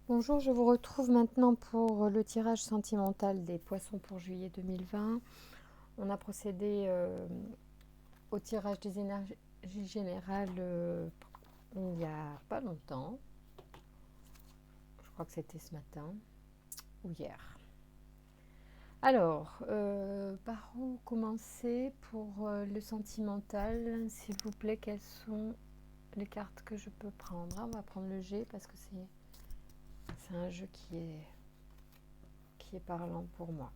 Bonjour, je vous retrouve maintenant pour le tirage sentimental des poissons pour juillet 2020. On a procédé au tirage des énergies générales il n'y a pas longtemps. Je crois que c'était ce matin ou hier. Alors, par où commencer pour le sentimental? S'il vous plaît, quelles sont les cartes que je peux prendre? On va prendre le G parce que c'est un jeu qui est parlant pour moi.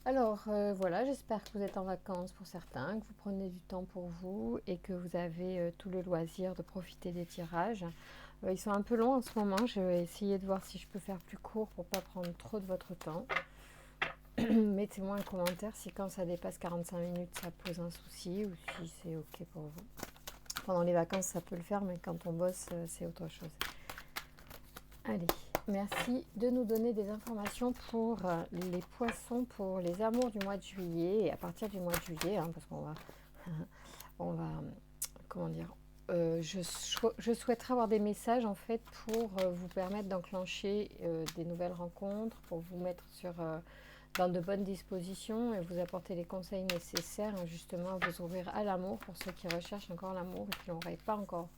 Alors voilà, j'espère que vous êtes en vacances pour certains, que vous prenez du temps pour vous et que vous avez tout le loisir de profiter des tirages. Ils sont un peu longs en ce moment, je vais essayer de voir si je peux faire plus court pour ne pas prendre trop de votre temps. Mettez-moi un commentaire si quand ça dépasse 45 minutes ça pose un souci ou si c'est ok pour vous. Pendant les vacances ça peut le faire, mais quand on bosse c'est autre chose. Allez, merci de nous donner des informations pour les poissons, pour les amours du mois de juillet et à partir du mois de juillet, parce qu'on va, on va, comment dire, je souhaiterais avoir des messages en fait pour vous permettre d'enclencher des nouvelles rencontres, pour vous mettre dans de bonnes dispositions et vous apporter les conseils nécessaires justement à vous ouvrir à l'amour pour ceux qui recherchent encore l'amour et qui n'auraient pas encore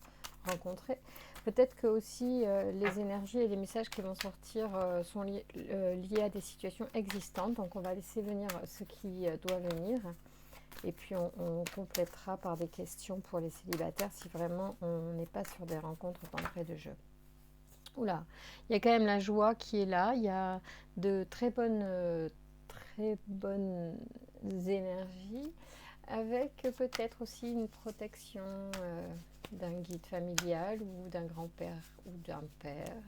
rencontré. Peut-être que aussi les énergies et les messages qui vont sortir sont liés à des situations existantes. Donc on va laisser venir ce qui doit venir. Et puis on complétera par des questions pour les célibataires si vraiment on n'est pas sur des rencontres d'entrée de jeu. Oula, il y a quand même la joie qui est là. Il y a de très bonnes énergies avec peut-être aussi une protection d'un guide familial ou d'un grand-père ou d'un père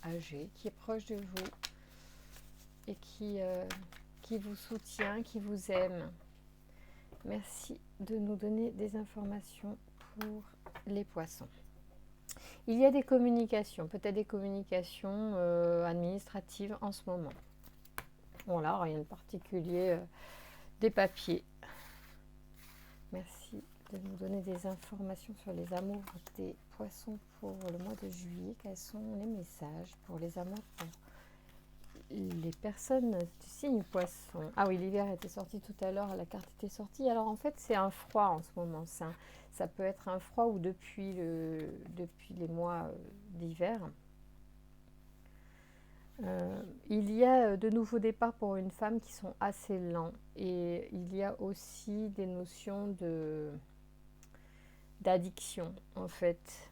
âgé qui est proche de vous et qui vous soutient, qui vous aime. Merci de nous donner des informations pour les poissons. Il y a des communications, peut-être des communications administratives en ce moment. Voilà, rien de particulier, des papiers. Merci de nous donner des informations sur les amours des poissons pour le mois de juillet. Quels sont les messages pour les amours pour les personnes du signe poisson? Ah oui, l'hiver était sorti tout à l'heure, la carte était sortie. Alors en fait, c'est un froid en ce moment. Ça peut être un froid ou depuis les mois d'hiver. Il y a de nouveaux départs pour une femme qui sont assez lents. Et il y a aussi des notions d'addiction, en fait.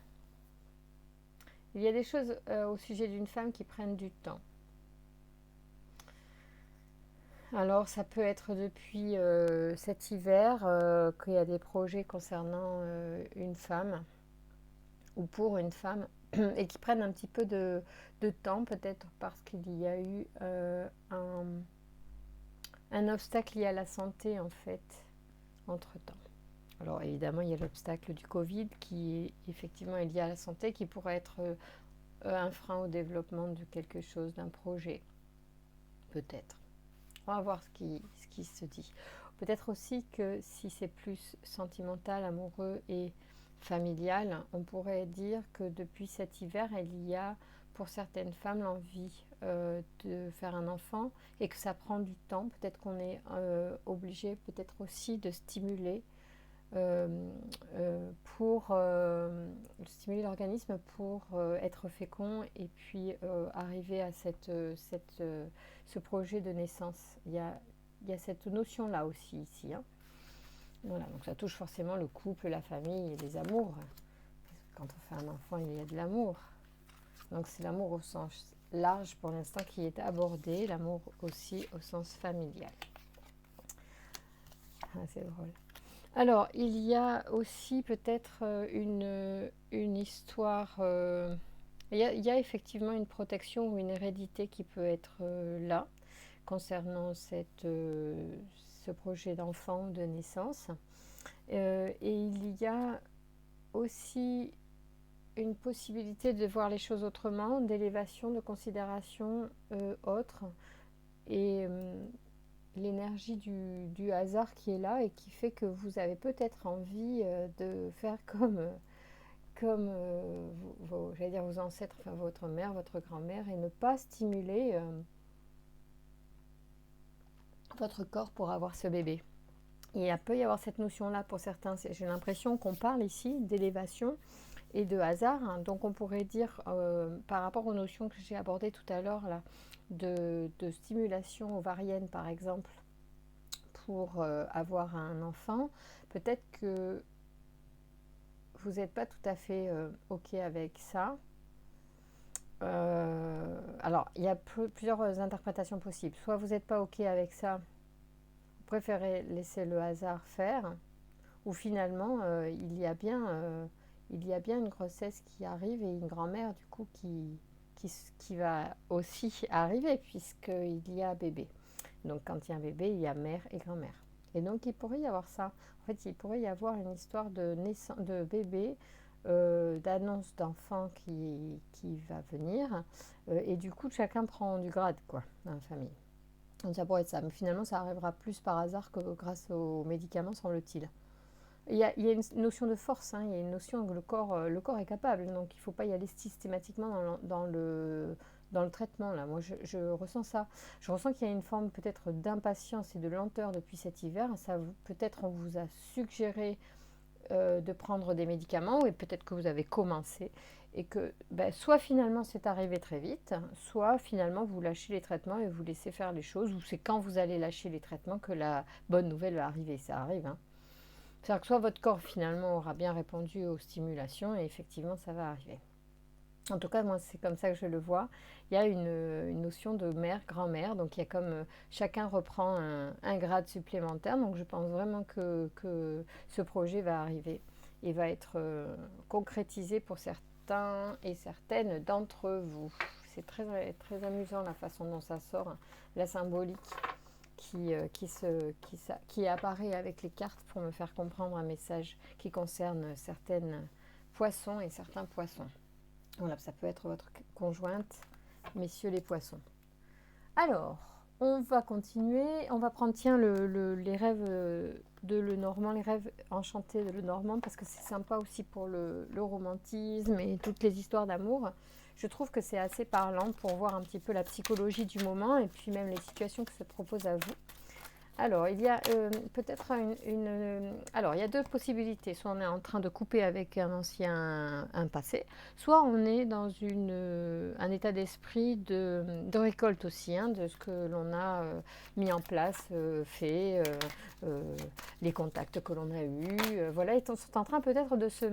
Il y a des choses au sujet d'une femme qui prennent du temps. Alors, ça peut être depuis cet hiver qu'il y a des projets concernant une femme ou pour une femme et qui prennent un petit peu de temps, peut-être parce qu'il y a eu un obstacle lié à la santé, en fait, entre-temps. Alors, évidemment, il y a l'obstacle du Covid qui, effectivement, est lié à la santé, qui pourrait être un frein au développement de quelque chose, d'un projet, peut-être. On va voir ce qui se dit. Peut-être aussi que si c'est plus sentimental, amoureux et familial, on pourrait dire que depuis cet hiver, il y a pour certaines femmes l'envie de faire un enfant et que ça prend du temps. Peut-être qu'on est obligé peut-être aussi de stimuler euh, pour stimuler l'organisme pour être fécond et puis arriver à ce projet de naissance. Il y a cette notion-là aussi ici. Voilà, donc ça touche forcément le couple, la famille et les amours. Quand on fait un enfant, il y a de l'amour. Donc c'est l'amour au sens large pour l'instant qui est abordé, l'amour aussi au sens familial. Ah, c'est drôle. Alors, il y a aussi peut-être une histoire. Il y a effectivement une protection ou une hérédité qui peut être là concernant ce projet d'enfant ou de naissance. Et il y a aussi une possibilité de voir les choses autrement, d'élévation, de considération autre. Et l'énergie du hasard qui est là et qui fait que vous avez peut-être envie de faire comme j'allais dire vos ancêtres, enfin votre mère, votre grand-mère, et ne pas stimuler votre corps pour avoir ce bébé. Et il peut y avoir cette notion-là pour certains. J'ai l'impression qu'on parle ici d'élévation et de hasard. Hein. Donc on pourrait dire, par rapport aux notions que j'ai abordées tout à l'heure, là, de stimulation ovarienne par exemple, pour avoir un enfant, peut-être que vous n'êtes pas tout à fait OK avec ça. Alors, il y a plusieurs interprétations possibles. Soit vous n'êtes pas OK avec ça, vous préférez laisser le hasard faire, ou finalement, il y a bien une grossesse qui arrive et une grand-mère, du coup, qui va aussi arriver, puisqu'il y a bébé. Donc, quand il y a un bébé, il y a mère et grand-mère. Et donc, il pourrait y avoir ça. En fait, il pourrait y avoir une histoire de naissance, de bébé, d'annonce d'enfant qui va venir. Et du coup, chacun prend du grade, quoi, dans la famille. Donc, ça pourrait être ça. Mais finalement, ça arrivera plus par hasard que grâce aux médicaments, semble-t-il. Il y a une notion de force, hein, il y a une notion que le corps est capable, donc il ne faut pas y aller systématiquement dans le traitement. Là. Moi, je ressens ça. Je ressens qu'il y a une forme peut-être d'impatience et de lenteur depuis cet hiver. Peut-être on vous a suggéré de prendre des médicaments, et peut-être que vous avez commencé, et que soit finalement c'est arrivé très vite, soit finalement vous lâchez les traitements et vous laissez faire les choses, ou c'est quand vous allez lâcher les traitements que la bonne nouvelle va arriver. Ça arrive, hein. C'est-à-dire que soit votre corps finalement aura bien répondu aux stimulations et effectivement ça va arriver. En tout cas, moi c'est comme ça que je le vois. Il y a une notion de mère, grand-mère, donc il y a comme chacun reprend un grade supplémentaire. Donc je pense vraiment que ce projet va arriver et va être concrétisé pour certains et certaines d'entre vous. C'est très, très amusant la façon dont ça sort, hein, la symbolique qui apparaît avec les cartes pour me faire comprendre un message qui concerne certaines poissons et certains poissons. Voilà, ça peut être votre conjointe, messieurs les poissons. Alors, on va continuer. On va prendre, tiens, les rêves de Lenormand, les rêves enchantés de Lenormand, parce que c'est sympa aussi pour le romantisme et toutes les histoires d'amour. Je trouve que c'est assez parlant pour voir un petit peu la psychologie du moment et puis même les situations que ça propose à vous. Alors, il y a peut-être alors, il y a deux possibilités. Soit on est en train de couper avec un passé, soit on est dans un état d'esprit de récolte aussi, hein, de ce que l'on a mis en place, fait, les contacts que l'on a eus. Voilà, ils sont en train peut-être de se...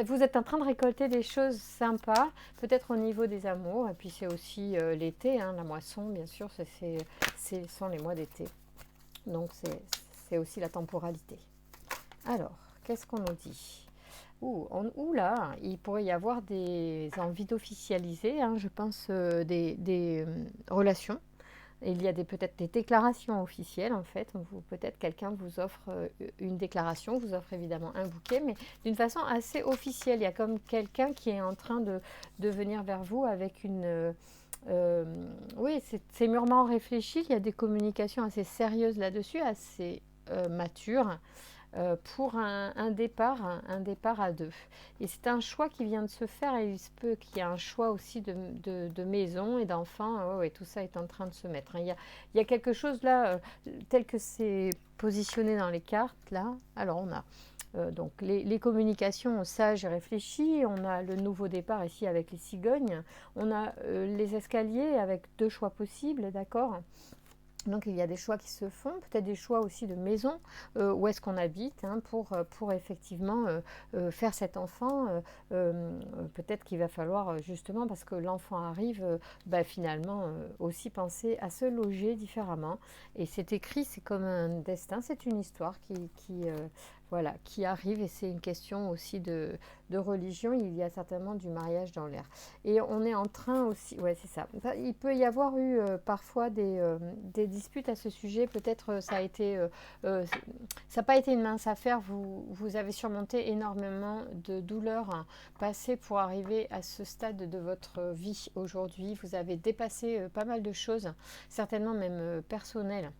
vous êtes en train de récolter des choses sympas, peut-être au niveau des amours, et puis c'est aussi l'été, hein, la moisson, bien sûr, ce sont les mois d'été. Donc c'est aussi la temporalité. Alors, qu'est-ce qu'on nous dit ? Là, il pourrait y avoir des envies d'officialiser, hein, je pense, des relations. Il y a peut-être des déclarations officielles, en fait. Peut-être quelqu'un vous offre une déclaration, vous offre évidemment un bouquet, mais d'une façon assez officielle. Il y a comme quelqu'un qui est en train de venir vers vous avec une... oui, c'est mûrement réfléchi. Il y a des communications assez sérieuses là-dessus, assez matures. Pour un départ à deux. Et c'est un choix qui vient de se faire, et il se peut qu'il y ait un choix aussi de maison et d'enfants. Ouais, tout ça est en train de se mettre. Il y a quelque chose là, tel que c'est positionné dans les cartes, là. Alors on a donc les communications sages et réfléchies, on a le nouveau départ ici avec les cigognes, on a les escaliers avec deux choix possibles, d'accord ? Donc il y a des choix qui se font, peut-être des choix aussi de maison, où est-ce qu'on habite, hein, pour effectivement faire cet enfant. Peut-être qu'il va falloir justement, parce que l'enfant arrive, finalement aussi penser à se loger différemment. Et c'est écrit, c'est comme un destin, c'est une histoire qui arrive, et c'est une question aussi de religion. Il y a certainement du mariage dans l'air. Et on est en train aussi, ouais c'est ça, enfin, il peut y avoir eu parfois des disputes à ce sujet, peut-être ça n'a pas été une mince affaire, vous avez surmonté énormément de douleurs, hein, passées pour arriver à ce stade de votre vie aujourd'hui. Vous avez dépassé pas mal de choses, certainement même personnelles.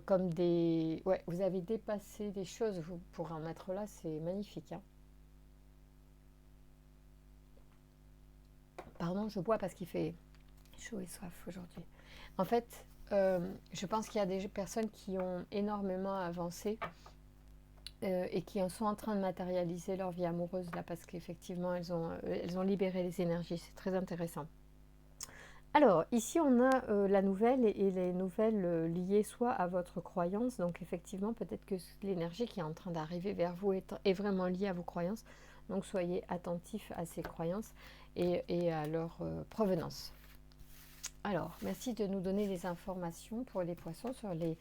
Comme vous avez dépassé des choses, vous pourrez en mettre là, c'est magnifique, hein. Pardon, je bois parce qu'il fait chaud et soif aujourd'hui. En fait, je pense qu'il y a des personnes qui ont énormément avancé et qui en sont en train de matérialiser leur vie amoureuse là parce qu'effectivement elles ont libéré les énergies. C'est très intéressant. Alors, ici, on a la nouvelle et les nouvelles liées soit à votre croyance. Donc, effectivement, peut-être que l'énergie qui est en train d'arriver vers vous est vraiment liée à vos croyances. Donc, soyez attentifs à ces croyances et à leur provenance. Alors, merci de nous donner des informations pour les poissons sur les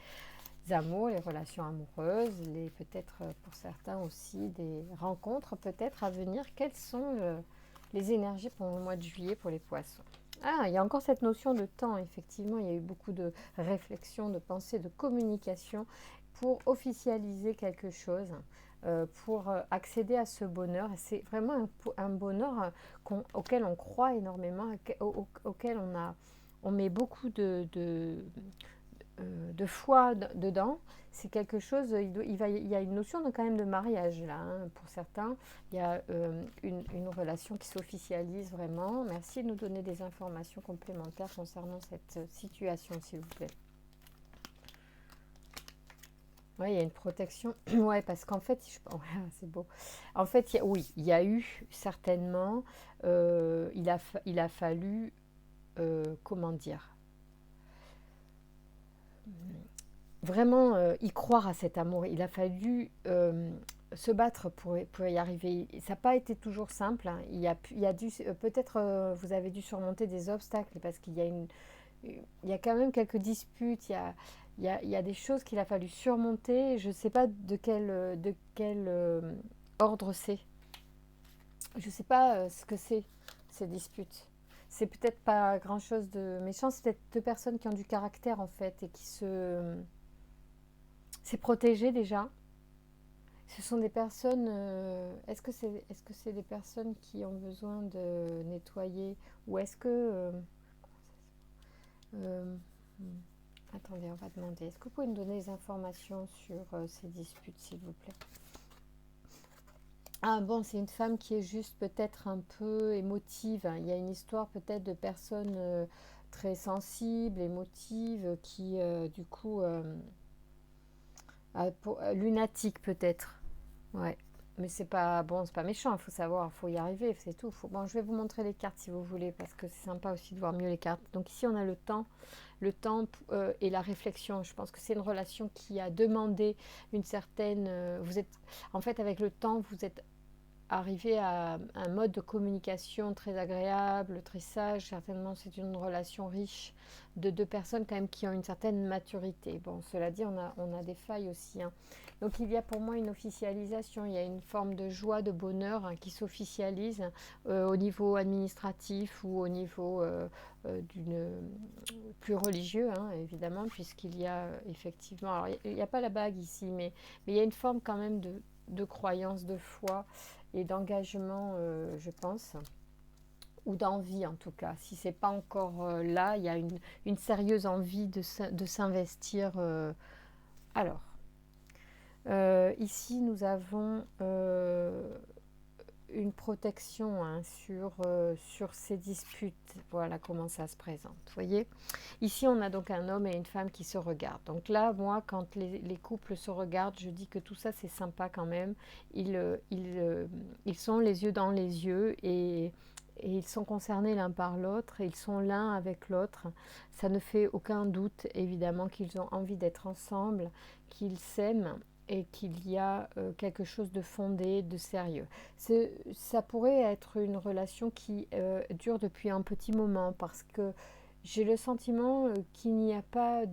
amours, les relations amoureuses, peut-être pour certains aussi des rencontres peut-être à venir. Quelles sont les énergies pour le mois de juillet pour les poissons? Ah, il y a encore cette notion de temps, effectivement, il y a eu beaucoup de réflexion, de pensée, de communication pour officialiser quelque chose, pour accéder à ce bonheur. C'est vraiment un bonheur auquel on croit énormément, auquel on met beaucoup de foi dedans. C'est quelque chose, il y a une notion quand même de mariage là, hein, pour certains. Il y a une relation qui s'officialise vraiment. Merci de nous donner des informations complémentaires concernant cette situation, s'il vous plaît. Oui, il y a une protection. Ouais, parce qu'en fait, ouais, c'est beau. En fait, oui, il y a eu certainement, il a fallu, comment dire, vraiment y croire à cet amour. Il a fallu se battre pour y arriver. Ça n'a pas été toujours simple, hein. Il y a dû, peut-être vous avez dû surmonter des obstacles parce il y a quand même quelques disputes. Il y a des choses qu'il a fallu surmonter. Je ne sais pas de quel ordre c'est. Je ne sais pas ce que c'est, ces disputes. C'est peut-être pas grand-chose de méchant. C'est peut-être deux personnes qui ont du caractère en fait et qui se c'est protégé déjà. Ce sont des personnes. Est-ce que c'est des personnes qui ont besoin de nettoyer ou est-ce que euh, attendez, on va demander. Est-ce que vous pouvez nous donner des informations sur ces disputes, s'il vous plaît? Ah bon, c'est une femme qui est juste peut-être un peu émotive. Il y a une histoire peut-être de personnes très sensibles, émotives, qui du coup lunatique peut-être. Ouais. Mais c'est pas bon, c'est pas méchant, il faut savoir, il faut y arriver, c'est tout. Bon, je vais vous montrer les cartes si vous voulez, parce que c'est sympa aussi de voir mieux les cartes. Donc ici, on a le temps et la réflexion. Je pense que c'est une relation qui a demandé une certaine. Vous êtes, en fait, avec le temps, vous êtes arriver à un mode de communication très agréable, très sage. Certainement, c'est une relation riche de deux personnes quand même qui ont une certaine maturité. Bon, cela dit, on a des failles aussi, hein. Donc, il y a pour moi une officialisation, il y a une forme de joie, de bonheur hein, qui s'officialise au niveau administratif ou au niveau d'une plus religieux, hein, évidemment, puisqu'il y a effectivement... Alors, il n'y a pas la bague ici, mais il y a une forme quand même de croyance, de foi et d'engagement, je pense, ou d'envie en tout cas. Si c'est pas encore là, il y a une sérieuse envie de s'investir. Alors, ici nous avons une protection hein, sur ces disputes. Voilà comment ça se présente. Vous voyez, ici on a donc un homme et une femme qui se regardent. Donc là, moi, quand les couples se regardent, je dis que tout ça c'est sympa quand même. Ils sont les yeux dans les yeux et ils sont concernés l'un par l'autre, ils sont l'un avec l'autre. Ça ne fait aucun doute évidemment qu'ils ont envie d'être ensemble, qu'ils s'aiment et qu'il y a quelque chose de fondé, de sérieux. Ça pourrait être une relation qui dure depuis un petit moment parce que j'ai le sentiment qu'il n'y a pas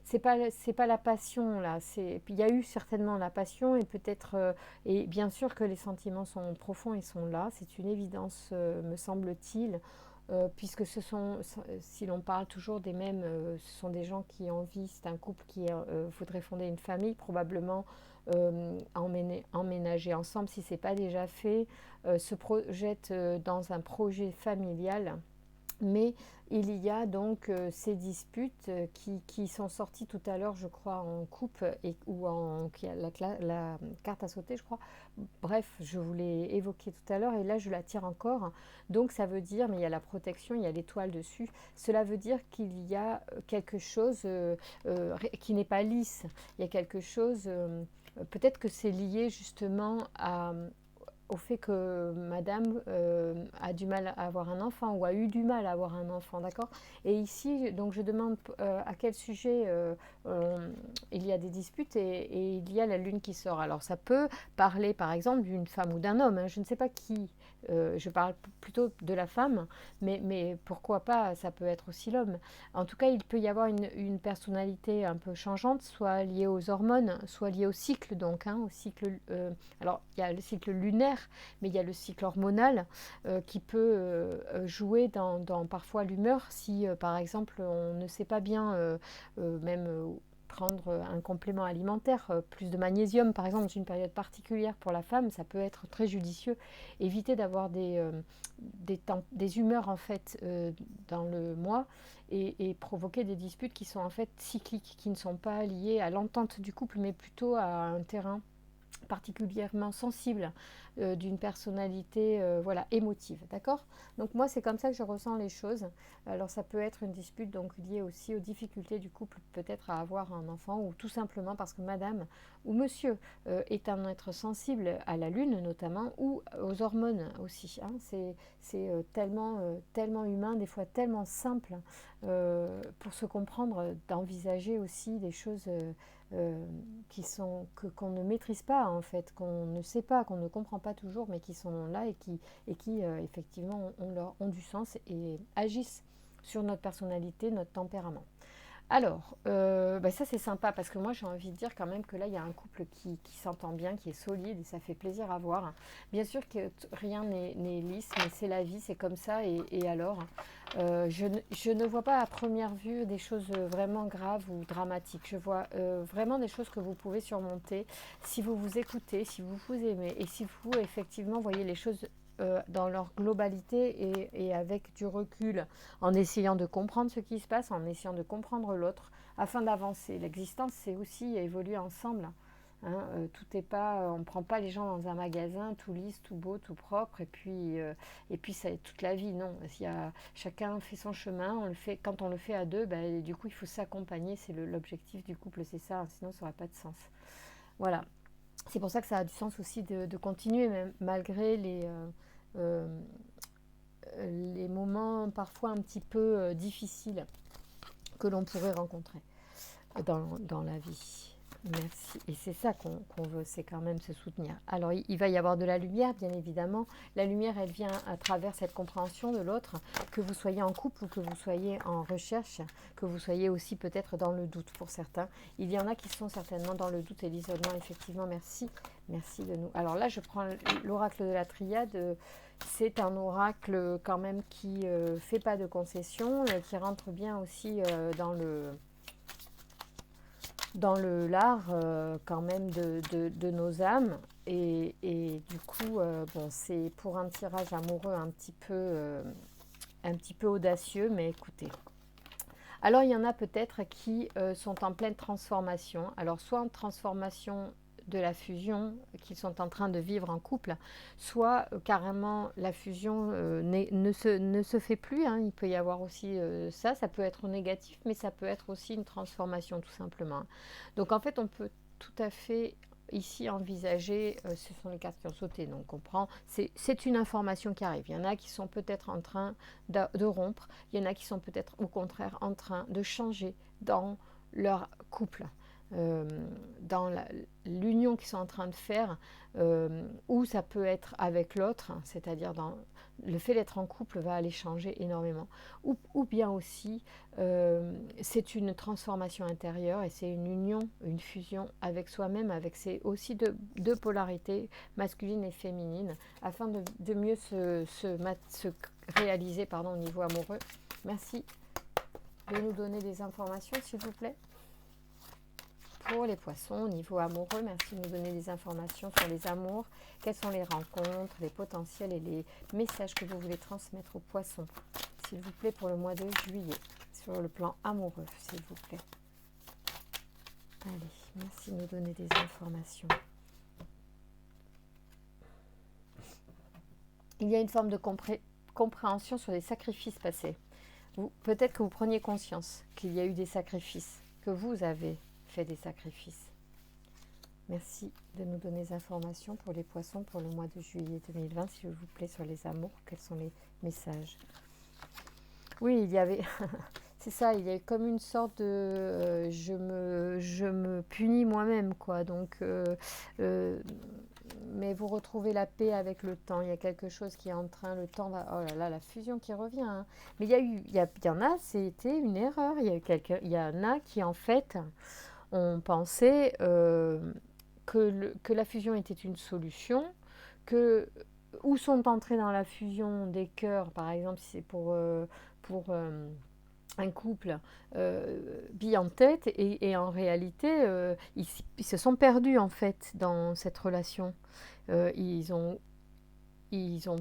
c'est pas la passion là. Il y a eu certainement la passion et peut-être et bien sûr que les sentiments sont profonds et sont là. C'est une évidence, me semble-t-il. Puisque si l'on parle toujours des mêmes, ce sont des gens qui ont envie, c'est un couple qui voudrait fonder une famille, probablement emménager ensemble si ce n'est pas déjà fait, se projette dans un projet familial Mais il y a donc ces disputes qui sont sorties tout à l'heure, je crois, en coupe ou en qui a la carte à sauter, je crois. Bref, je vous l'ai évoqué tout à l'heure et là je la tire encore. Donc ça veut dire, mais il y a la protection, il y a l'étoile dessus. Cela veut dire qu'il y a quelque chose qui n'est pas lisse. Il y a quelque chose, peut-être que c'est lié justement au fait que madame a du mal à avoir un enfant ou a eu du mal à avoir un enfant, d'accord. Et ici, donc je demande à quel sujet il y a des disputes et il y a la lune qui sort. Alors ça peut parler par exemple d'une femme ou d'un homme, hein, je ne sais pas qui, je parle plutôt de la femme, mais pourquoi pas, ça peut être aussi l'homme. En tout cas, il peut y avoir une personnalité un peu changeante, soit liée aux hormones, soit liée au cycle, donc, hein, au cycle. Alors, il y a le cycle lunaire, mais il y a le cycle hormonal qui peut jouer dans parfois l'humeur si, par exemple, on ne sait pas bien même prendre un complément alimentaire, plus de magnésium par exemple dans une période particulière pour la femme, ça peut être très judicieux. Éviter d'avoir des humeurs en fait dans le mois et provoquer des disputes qui sont en fait cycliques, qui ne sont pas liées à l'entente du couple mais plutôt à un terrain particulièrement sensible d'une personnalité voilà, émotive, d'accord. Donc moi c'est comme ça que je ressens les choses. Alors ça peut être une dispute donc liée aussi aux difficultés du couple peut-être à avoir un enfant ou tout simplement parce que madame ou monsieur est un être sensible à la lune notamment ou aux hormones aussi, hein. C'est tellement humain, des fois tellement simple pour se comprendre, d'envisager aussi des choses qu'on ne maîtrise pas en fait, qu'on ne sait pas, qu'on ne comprend pas toujours, mais qui sont là et qui effectivement ont du sens et agissent sur notre personnalité, notre tempérament. Alors, ça c'est sympa parce que moi j'ai envie de dire quand même que là il y a un couple qui s'entend bien, qui est solide et ça fait plaisir à voir. Bien sûr que rien n'est lisse, mais c'est la vie, c'est comme ça et alors je ne vois pas à première vue des choses vraiment graves ou dramatiques. Je vois vraiment des choses que vous pouvez surmonter si vous vous écoutez, si vous vous aimez et si vous effectivement voyez les choses dans leur globalité et avec du recul, en essayant de comprendre ce qui se passe, en essayant de comprendre l'autre, afin d'avancer. L'existence, c'est aussi évoluer ensemble. Hein, tout est pas, on ne prend pas les gens dans un magasin tout lisse, tout beau, tout propre, et puis ça est toute la vie. Non, chacun fait son chemin. On le fait, quand on le fait à deux, du coup, il faut s'accompagner. C'est l'objectif du couple, c'est ça. Sinon, ça n'aurait pas de sens. Voilà. C'est pour ça que ça a du sens aussi de continuer, même malgré euh, les moments parfois un petit peu difficiles que l'on pourrait rencontrer dans la vie. Merci. Et c'est ça qu'on veut, c'est quand même se soutenir. Alors, il va y avoir de la lumière, bien évidemment. La lumière, elle vient à travers cette compréhension de l'autre, que vous soyez en couple ou que vous soyez en recherche, que vous soyez aussi peut-être dans le doute pour certains. Il y en a qui sont certainement dans le doute et l'isolement, effectivement. Merci. Merci de nous. Alors là, je prends l'oracle de la triade. C'est un oracle quand même qui ne fait pas de concessions, qui rentre bien aussi dans le lard quand même de nos âmes. Et du coup, c'est pour un tirage amoureux un petit peu audacieux, mais écoutez. Alors, il y en a peut-être qui sont en pleine transformation. Alors, soit en transformation de la fusion qu'ils sont en train de vivre en couple, soit carrément la fusion ne se fait plus, hein. Il peut y avoir aussi ça peut être négatif, mais ça peut être aussi une transformation tout simplement. Donc en fait, on peut tout à fait ici envisager, ce sont les cartes qui ont sauté, donc on prend, c'est une information qui arrive. Il y en a qui sont peut-être en train de rompre, il y en a qui sont peut-être au contraire en train de changer dans leur couple. Dans l'union qu'ils sont en train de faire, ou ça peut être avec l'autre, hein, c'est-à-dire dans le fait d'être en couple va aller changer énormément, ou bien aussi c'est une transformation intérieure et c'est une union, une fusion avec soi-même, avec aussi deux polarités masculines et féminines, afin de mieux se réaliser au niveau amoureux. Merci de nous donner des informations, s'il vous plaît. Pour les poissons, au niveau amoureux, merci de nous donner des informations sur les amours. Quelles sont les rencontres, les potentiels et les messages que vous voulez transmettre aux poissons, s'il vous plaît, pour le mois de juillet, sur le plan amoureux, s'il vous plaît. Allez, merci de nous donner des informations. Il y a une forme de compréhension sur les sacrifices passés. Peut-être que vous preniez conscience qu'il y a eu des sacrifices, que vous avez fait des sacrifices. Merci de nous donner des informations pour les poissons pour le mois de juillet 2020, s'il vous plaît, sur les amours. Quels sont les messages? Oui, il y avait... c'est ça, il y a comme une sorte de... je me punis moi-même, quoi. Donc, mais vous retrouvez la paix avec le temps. Il y a quelque chose qui est en train... Le temps va... Oh là là, la fusion qui revient. Hein. Mais il y en a, c'était une erreur. Il y en a qui, en fait, ont pensé... que la fusion était une solution, où sont entrés dans la fusion des cœurs, par exemple, si c'est pour un couple bille en tête, et en réalité, ils se sont perdus en fait dans cette relation. Ils ont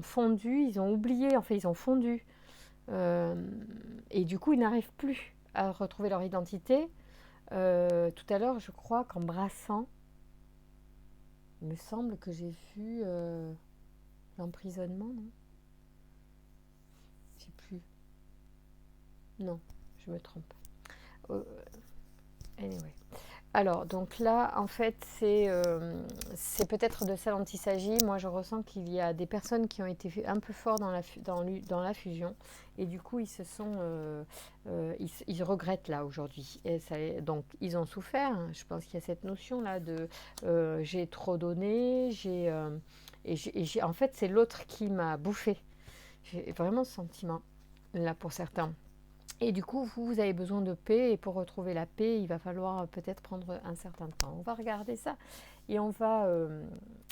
fondu, ils ont oublié, en fait, ils ont fondu. Et du coup, ils n'arrivent plus à retrouver leur identité. Tout à l'heure, je crois qu'embrassant, il me semble que j'ai vu l'emprisonnement, non? Je sais plus. Non, je me trompe. Anyway. Alors, donc là, en fait, c'est peut-être de ça dont il s'agit. Moi, je ressens qu'il y a des personnes qui ont été un peu forts dans la fusion. Et du coup, ils se sont... ils regrettent là, aujourd'hui. Donc, ils ont souffert. Hein. Je pense qu'il y a cette notion-là de... j'ai trop donné, en fait, c'est l'autre qui m'a bouffé. J'ai vraiment ce sentiment, là, pour certains. Et du coup, vous avez besoin de paix, et pour retrouver la paix, il va falloir peut-être prendre un certain temps. On va regarder ça, et on va...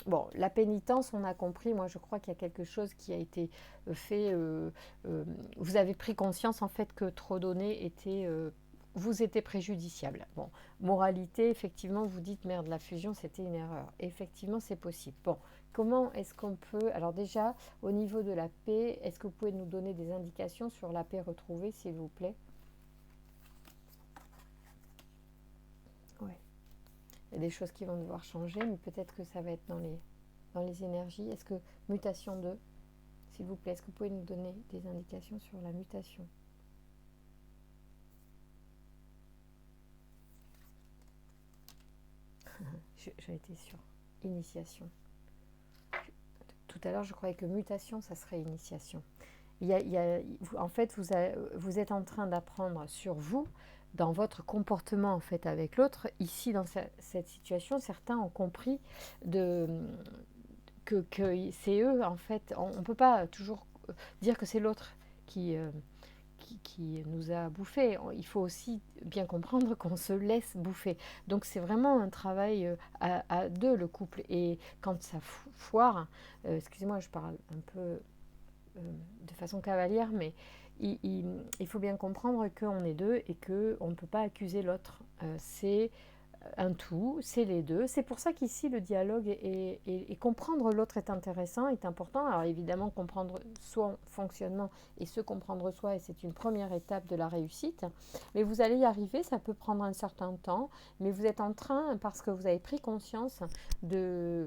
bon, la pénitence, on a compris, moi je crois qu'il y a quelque chose qui a été fait... vous avez pris conscience en fait que trop donner vous était préjudiciable. Bon, moralité, effectivement, vous dites, merde, la fusion, c'était une erreur. Effectivement, c'est possible. Bon, comment est-ce qu'on peut... Alors déjà, au niveau de la paix, est-ce que vous pouvez nous donner des indications sur la paix retrouvée, s'il vous plaît? Ouais. Il y a des choses qui vont devoir changer, mais peut-être que ça va être dans les énergies. Est-ce que mutation 2, s'il vous plaît, est-ce que vous pouvez nous donner des indications sur la mutation? J'ai été sûre. Initiation. Tout à l'heure, je croyais que mutation, ça serait initiation. En fait, vous êtes en train d'apprendre sur vous, dans votre comportement en fait avec l'autre. Ici, dans cette situation, certains ont compris que c'est eux, en fait. On ne peut pas toujours dire que c'est l'autre qui nous a bouffé. Il faut aussi bien comprendre qu'on se laisse bouffer. Donc c'est vraiment un travail à deux, le couple. Et quand ça foire, excusez-moi, je parle un peu de façon cavalière, mais il faut bien comprendre qu'on est deux et qu'on ne peut pas accuser l'autre. C'est un tout, c'est les deux. C'est pour ça qu'ici le dialogue et comprendre l'autre est intéressant, est important. Alors évidemment, comprendre son fonctionnement et se comprendre soi, et c'est une première étape de la réussite. Mais vous allez y arriver, ça peut prendre un certain temps, mais vous êtes en train, parce que vous avez pris conscience de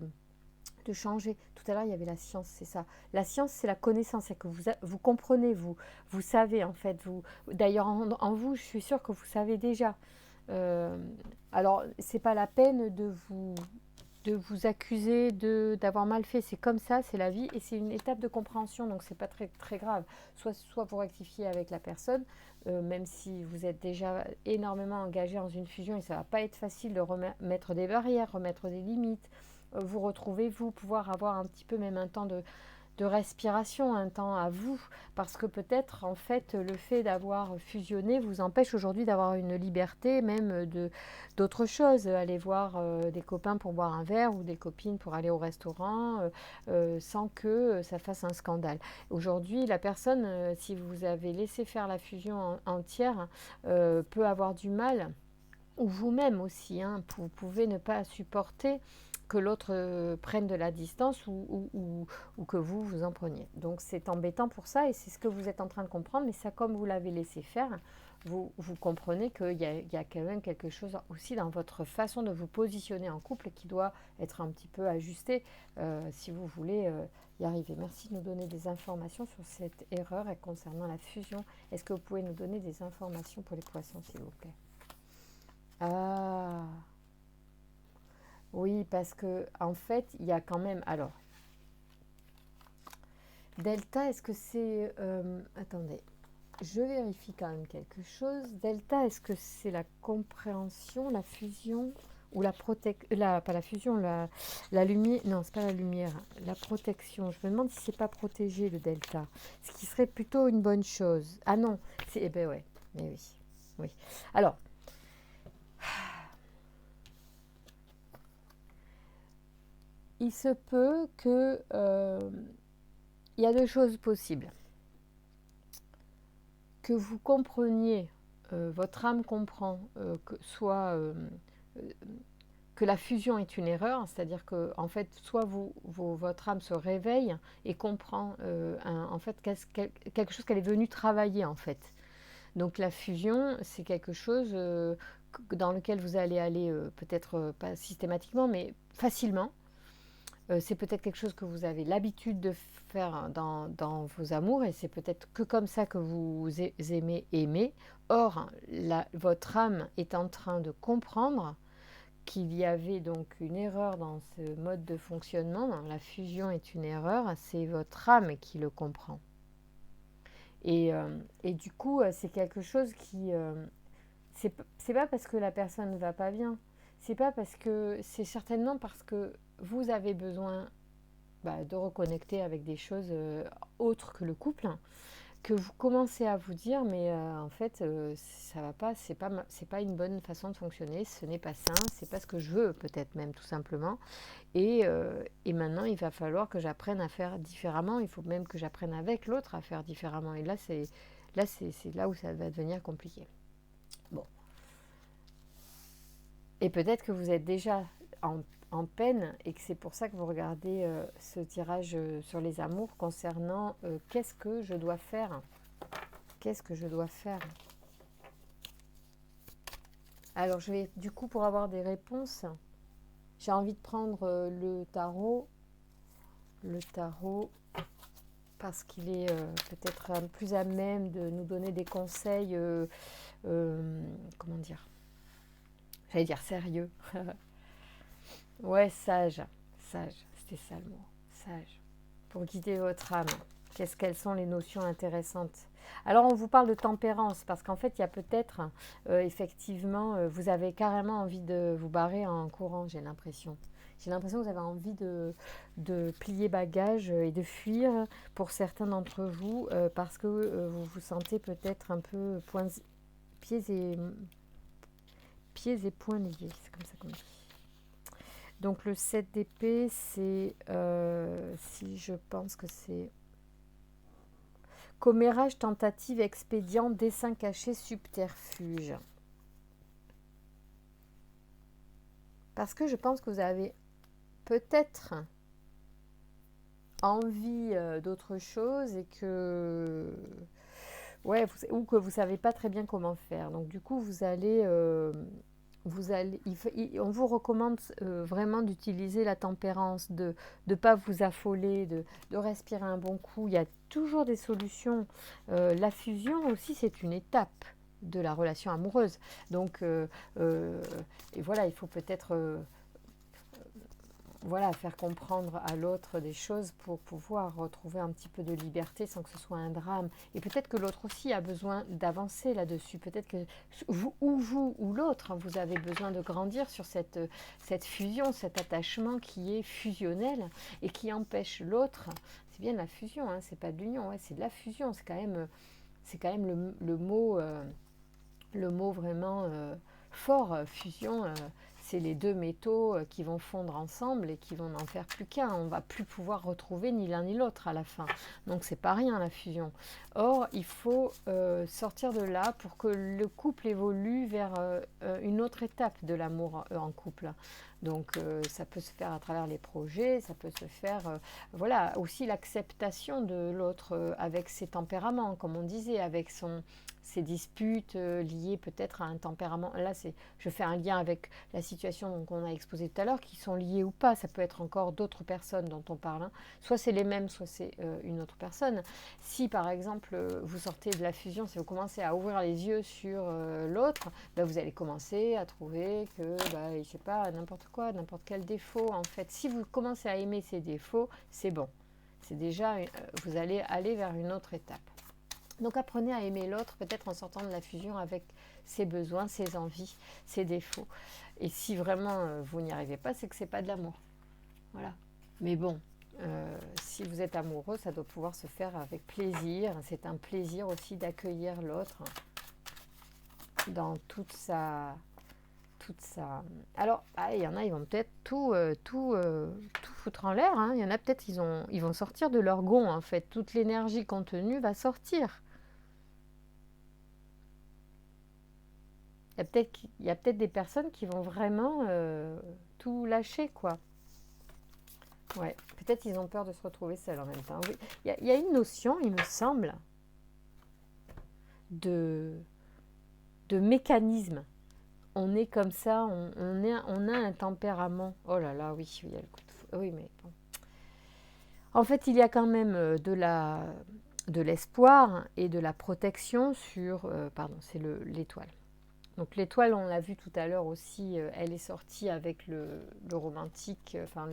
changer. Tout à l'heure, il y avait la science, c'est ça. La science, c'est la connaissance, c'est que vous comprenez, vous savez en fait. D'ailleurs, en vous, je suis sûre que vous savez déjà. Alors, c'est pas la peine de vous accuser d'avoir mal fait. C'est comme ça, c'est la vie, et c'est une étape de compréhension, donc c'est pas très, très grave. Soit vous rectifiez avec la personne, même si vous êtes déjà énormément engagé dans une fusion, et ça va pas être facile de remettre des barrières, remettre des limites, vous retrouver, pouvoir avoir un petit peu même un temps de respiration, un temps à vous, parce que peut-être en fait le fait d'avoir fusionné vous empêche aujourd'hui d'avoir une liberté même d'autres choses, aller voir des copains pour boire un verre ou des copines pour aller au restaurant sans que ça fasse un scandale. Aujourd'hui, la personne, si vous avez laissé faire la fusion entière, peut avoir du mal, ou vous-même aussi, hein, vous pouvez ne pas supporter que l'autre prenne de la distance ou que vous, vous en preniez. Donc c'est embêtant pour ça et c'est ce que vous êtes en train de comprendre, mais ça, comme vous l'avez laissé faire, vous comprenez qu'il y a quand même quelque chose aussi dans votre façon de vous positionner en couple qui doit être un petit peu ajusté si vous voulez y arriver. Merci de nous donner des informations sur cette erreur et concernant la fusion. Est-ce que vous pouvez nous donner des informations pour les poissons, s'il vous plaît? Ah, oui, parce que en fait, il y a quand même... Alors, delta, est-ce que c'est... attendez. Je vérifie quand même quelque chose. Delta, est-ce que c'est la compréhension, la fusion ou la protection, pas la fusion, la lumière, non, c'est pas la lumière, la protection. Je me demande si c'est pas protégé le delta, ce qui serait plutôt une bonne chose. Ah non, c'est, eh ben ouais, mais oui, oui. Alors, il se peut que, il y a deux choses possibles. Que vous compreniez, votre âme comprend, que soit que la fusion est une erreur, c'est-à-dire que en fait, soit votre âme se réveille et comprend en fait quelque chose qu'elle est venue travailler en fait. Donc la fusion, c'est quelque chose dans lequel vous allez aller peut-être pas systématiquement, mais facilement. C'est peut-être quelque chose que vous avez l'habitude de faire dans vos amours et c'est peut-être que comme ça que vous aimez aimer. Or, votre âme est en train de comprendre qu'il y avait donc une erreur dans ce mode de fonctionnement. La fusion est une erreur, c'est votre âme qui le comprend. Et du coup, c'est quelque chose qui... c'est pas parce que la personne ne va pas bien, c'est pas parce que... C'est certainement parce que vous avez besoin de reconnecter avec des choses autres que le couple, que vous commencez à vous dire mais en fait ça va pas, c'est pas une bonne façon de fonctionner, ce n'est pas sain, c'est pas ce que je veux peut-être même tout simplement et maintenant il va falloir que j'apprenne à faire différemment, il faut même que j'apprenne avec l'autre à faire différemment et c'est là où ça va devenir compliqué. Bon, et peut-être que vous êtes déjà en peine et que c'est pour ça que vous regardez ce tirage sur les amours concernant qu'est-ce que je dois faire. Qu'est-ce que je dois faire? Alors je vais du coup pour avoir des réponses, j'ai envie de prendre le tarot parce qu'il est peut-être plus à même de nous donner des conseils comment dire, j'allais dire sérieux. Ouais, sage, c'était ça le mot, sage, pour guider votre âme. Quelles sont les notions intéressantes? Alors, on vous parle de tempérance, parce qu'en fait, il y a peut-être, effectivement, vous avez carrément envie de vous barrer en courant, j'ai l'impression. J'ai l'impression que vous avez envie de plier bagages et de fuir pour certains d'entre vous, parce que vous vous sentez peut-être un peu pieds et poings liés, c'est comme ça qu'on dit. Donc le 7 d'épée, c'est, si je pense que c'est commérage, tentative, expédient, dessin caché, subterfuge. Parce que je pense que vous avez peut-être envie d'autre chose et que... Ouais, ou que vous ne savez pas très bien comment faire. Donc du coup, on vous recommande vraiment d'utiliser la tempérance, de ne pas vous affoler, de respirer un bon coup. Il y a toujours des solutions. La fusion aussi, c'est une étape de la relation amoureuse. Donc, et voilà, il faut peut-être faire comprendre à l'autre des choses pour pouvoir retrouver un petit peu de liberté sans que ce soit un drame. Et peut-être que l'autre aussi a besoin d'avancer là-dessus. Peut-être que vous ou l'autre, vous avez besoin de grandir sur cette fusion, cet attachement qui est fusionnel et qui empêche l'autre. C'est bien de la fusion, hein, c'est pas de l'union, ouais, c'est de la fusion. C'est quand même le mot vraiment fort, fusion. C'est les deux métaux qui vont fondre ensemble et qui vont n'en faire plus qu'un. On ne va plus pouvoir retrouver ni l'un ni l'autre à la fin. Donc c'est pas rien la fusion. Or, il faut sortir de là pour que le couple évolue vers une autre étape de l'amour en couple. Donc ça peut se faire à travers les projets, ça peut se faire, voilà, aussi l'acceptation de l'autre avec ses tempéraments, comme on disait, avec ses disputes liées peut-être à un tempérament. Là, je fais un lien avec la situation qu'on a exposée tout à l'heure, qui sont liées ou pas. Ça peut être encore d'autres personnes dont on parle, hein. Soit c'est les mêmes, soit c'est une autre personne. Si par exemple vous sortez de la fusion, si vous commencez à ouvrir les yeux sur l'autre, ben, vous allez commencer à trouver que, ben, je sais pas, n'importe quoi, n'importe quel défaut. En fait, si vous commencez à aimer ces défauts, c'est bon. C'est déjà, vous allez aller vers une autre étape. Donc apprenez à aimer l'autre, peut-être en sortant de la fusion avec ses besoins, ses envies, ses défauts. Et si vraiment vous n'y arrivez pas, c'est que c'est pas de l'amour. Voilà. Mais bon, si vous êtes amoureux, ça doit pouvoir se faire avec plaisir. C'est un plaisir aussi d'accueillir l'autre dans toute sa... Alors, il y en a, ils vont peut-être tout foutre en l'air, hein. Il y en a peut-être, ils vont sortir de leur gond, en fait. Toute l'énergie contenue va sortir. Il y a peut-être des personnes qui vont vraiment tout lâcher, quoi. Ouais, peut-être ils ont peur de se retrouver seuls en même temps. Oui. Il y a une notion, il me semble, de mécanisme. On est comme ça, on a un tempérament. Oh là là, oui, il y a le coup de fou. Oui, mais bon. En fait, il y a quand même de l'espoir et de la protection sur... pardon, c'est l'étoile. Donc l'étoile, on l'a vu tout à l'heure aussi, elle est sortie avec le romantique, enfin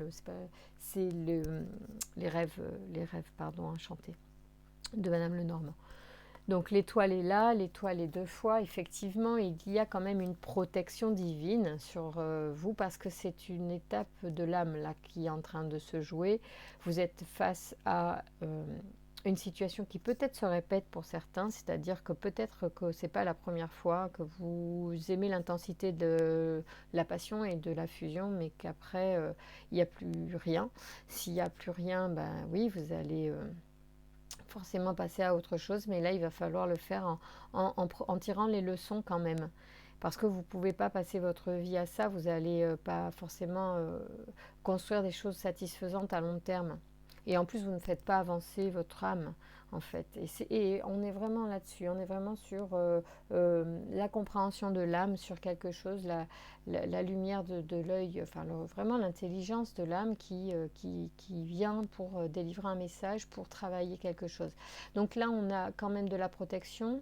c'est les rêves pardon, enchantés de Madame Lenormand. Donc l'étoile est là, l'étoile est deux fois. Effectivement, il y a quand même une protection divine sur vous parce que c'est une étape de l'âme là qui est en train de se jouer. Vous êtes face à une situation qui peut-être se répète pour certains, c'est-à-dire que peut-être que c'est pas la première fois que vous aimez l'intensité de la passion et de la fusion, mais qu'après il n'y a plus rien. S'il n'y a plus rien, ben oui, vous allez forcément passer à autre chose, mais là il va falloir le faire en tirant les leçons quand même. Parce que vous ne pouvez pas passer votre vie à ça, vous n'allez pas forcément construire des choses satisfaisantes à long terme. Et en plus, vous ne faites pas avancer votre âme, en fait. Et on est vraiment là-dessus, on est vraiment sur la compréhension de l'âme, sur quelque chose, la lumière de l'œil, enfin vraiment l'intelligence de l'âme qui vient pour délivrer un message, pour travailler quelque chose. Donc là, on a quand même de la protection.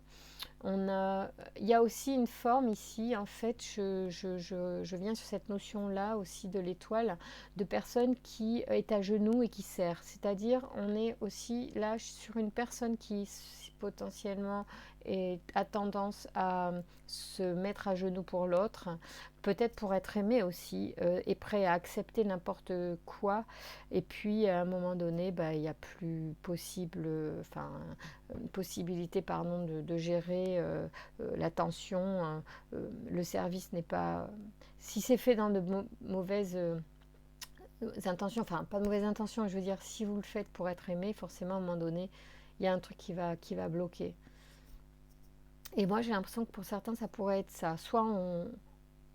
Il y a aussi une forme ici, en fait, je viens sur cette notion-là aussi de l'étoile, de personne qui est à genoux et qui sert. C'est-à-dire, on est aussi là sur une personne qui potentiellement a tendance à se mettre à genoux pour l'autre, peut-être pour être aimé aussi, est prêt à accepter n'importe quoi. Et puis, à un moment donné, il n'y a plus possibilité de gérer la tension. Le service n'est pas... Si c'est fait dans de mauvaises intentions, enfin pas de mauvaises intentions, je veux dire, si vous le faites pour être aimé, forcément à un moment donné, il y a un truc qui va bloquer. Et moi j'ai l'impression que pour certains ça pourrait être ça, soit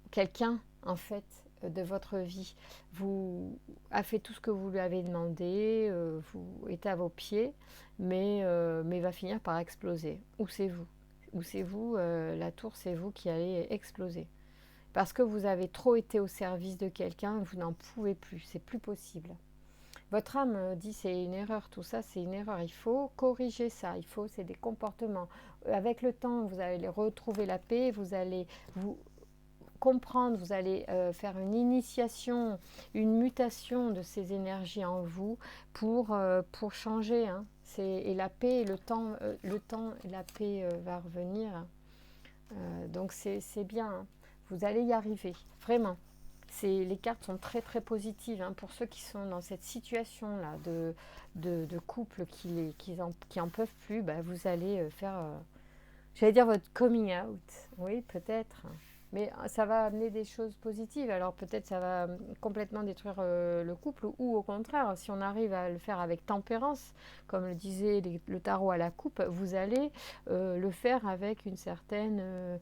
quelqu'un en fait de votre vie vous a fait tout ce que vous lui avez demandé, vous êtes à vos pieds, mais va finir par exploser. Ou c'est vous, la tour, c'est vous qui allez exploser. Parce que vous avez trop été au service de quelqu'un, vous n'en pouvez plus, c'est plus possible. Votre âme dit c'est une erreur, tout ça c'est une erreur, il faut corriger ça, c'est des comportements. Avec le temps, vous allez retrouver la paix, vous allez vous comprendre, vous allez faire une initiation, une mutation de ces énergies en vous pour changer. Hein. Et la paix, le temps et la paix va revenir. Donc c'est bien, hein. Vous allez y arriver, vraiment. Les cartes sont très très positives hein, pour ceux qui sont dans cette situation-là de couple qui en peuvent plus. Vous allez faire, j'allais dire votre coming out, oui peut-être. Mais ça va amener des choses positives. Alors peut-être ça va complètement détruire le couple ou au contraire, si on arrive à le faire avec tempérance, comme le disait le tarot à la coupe, vous allez le faire avec une certaine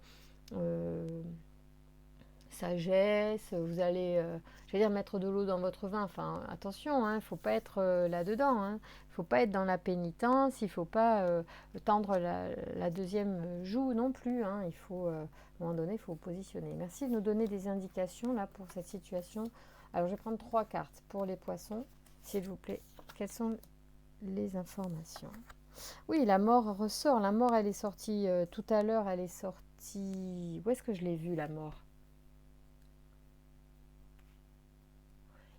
sagesse, vous allez, j'allais dire, mettre de l'eau dans votre vin. Enfin, attention, il ne faut pas être là-dedans. Il ne faut pas être dans la pénitence, il ne faut pas tendre la deuxième joue non plus. Il faut, à un moment donné, il faut positionner. Merci de nous donner des indications là pour cette situation. Alors, je vais prendre 3 cartes pour les poissons, s'il vous plaît. Quelles sont les informations? Oui, la mort ressort. La mort, elle est sortie tout à l'heure. Elle est sortie... Où est-ce que je l'ai vue, la mort?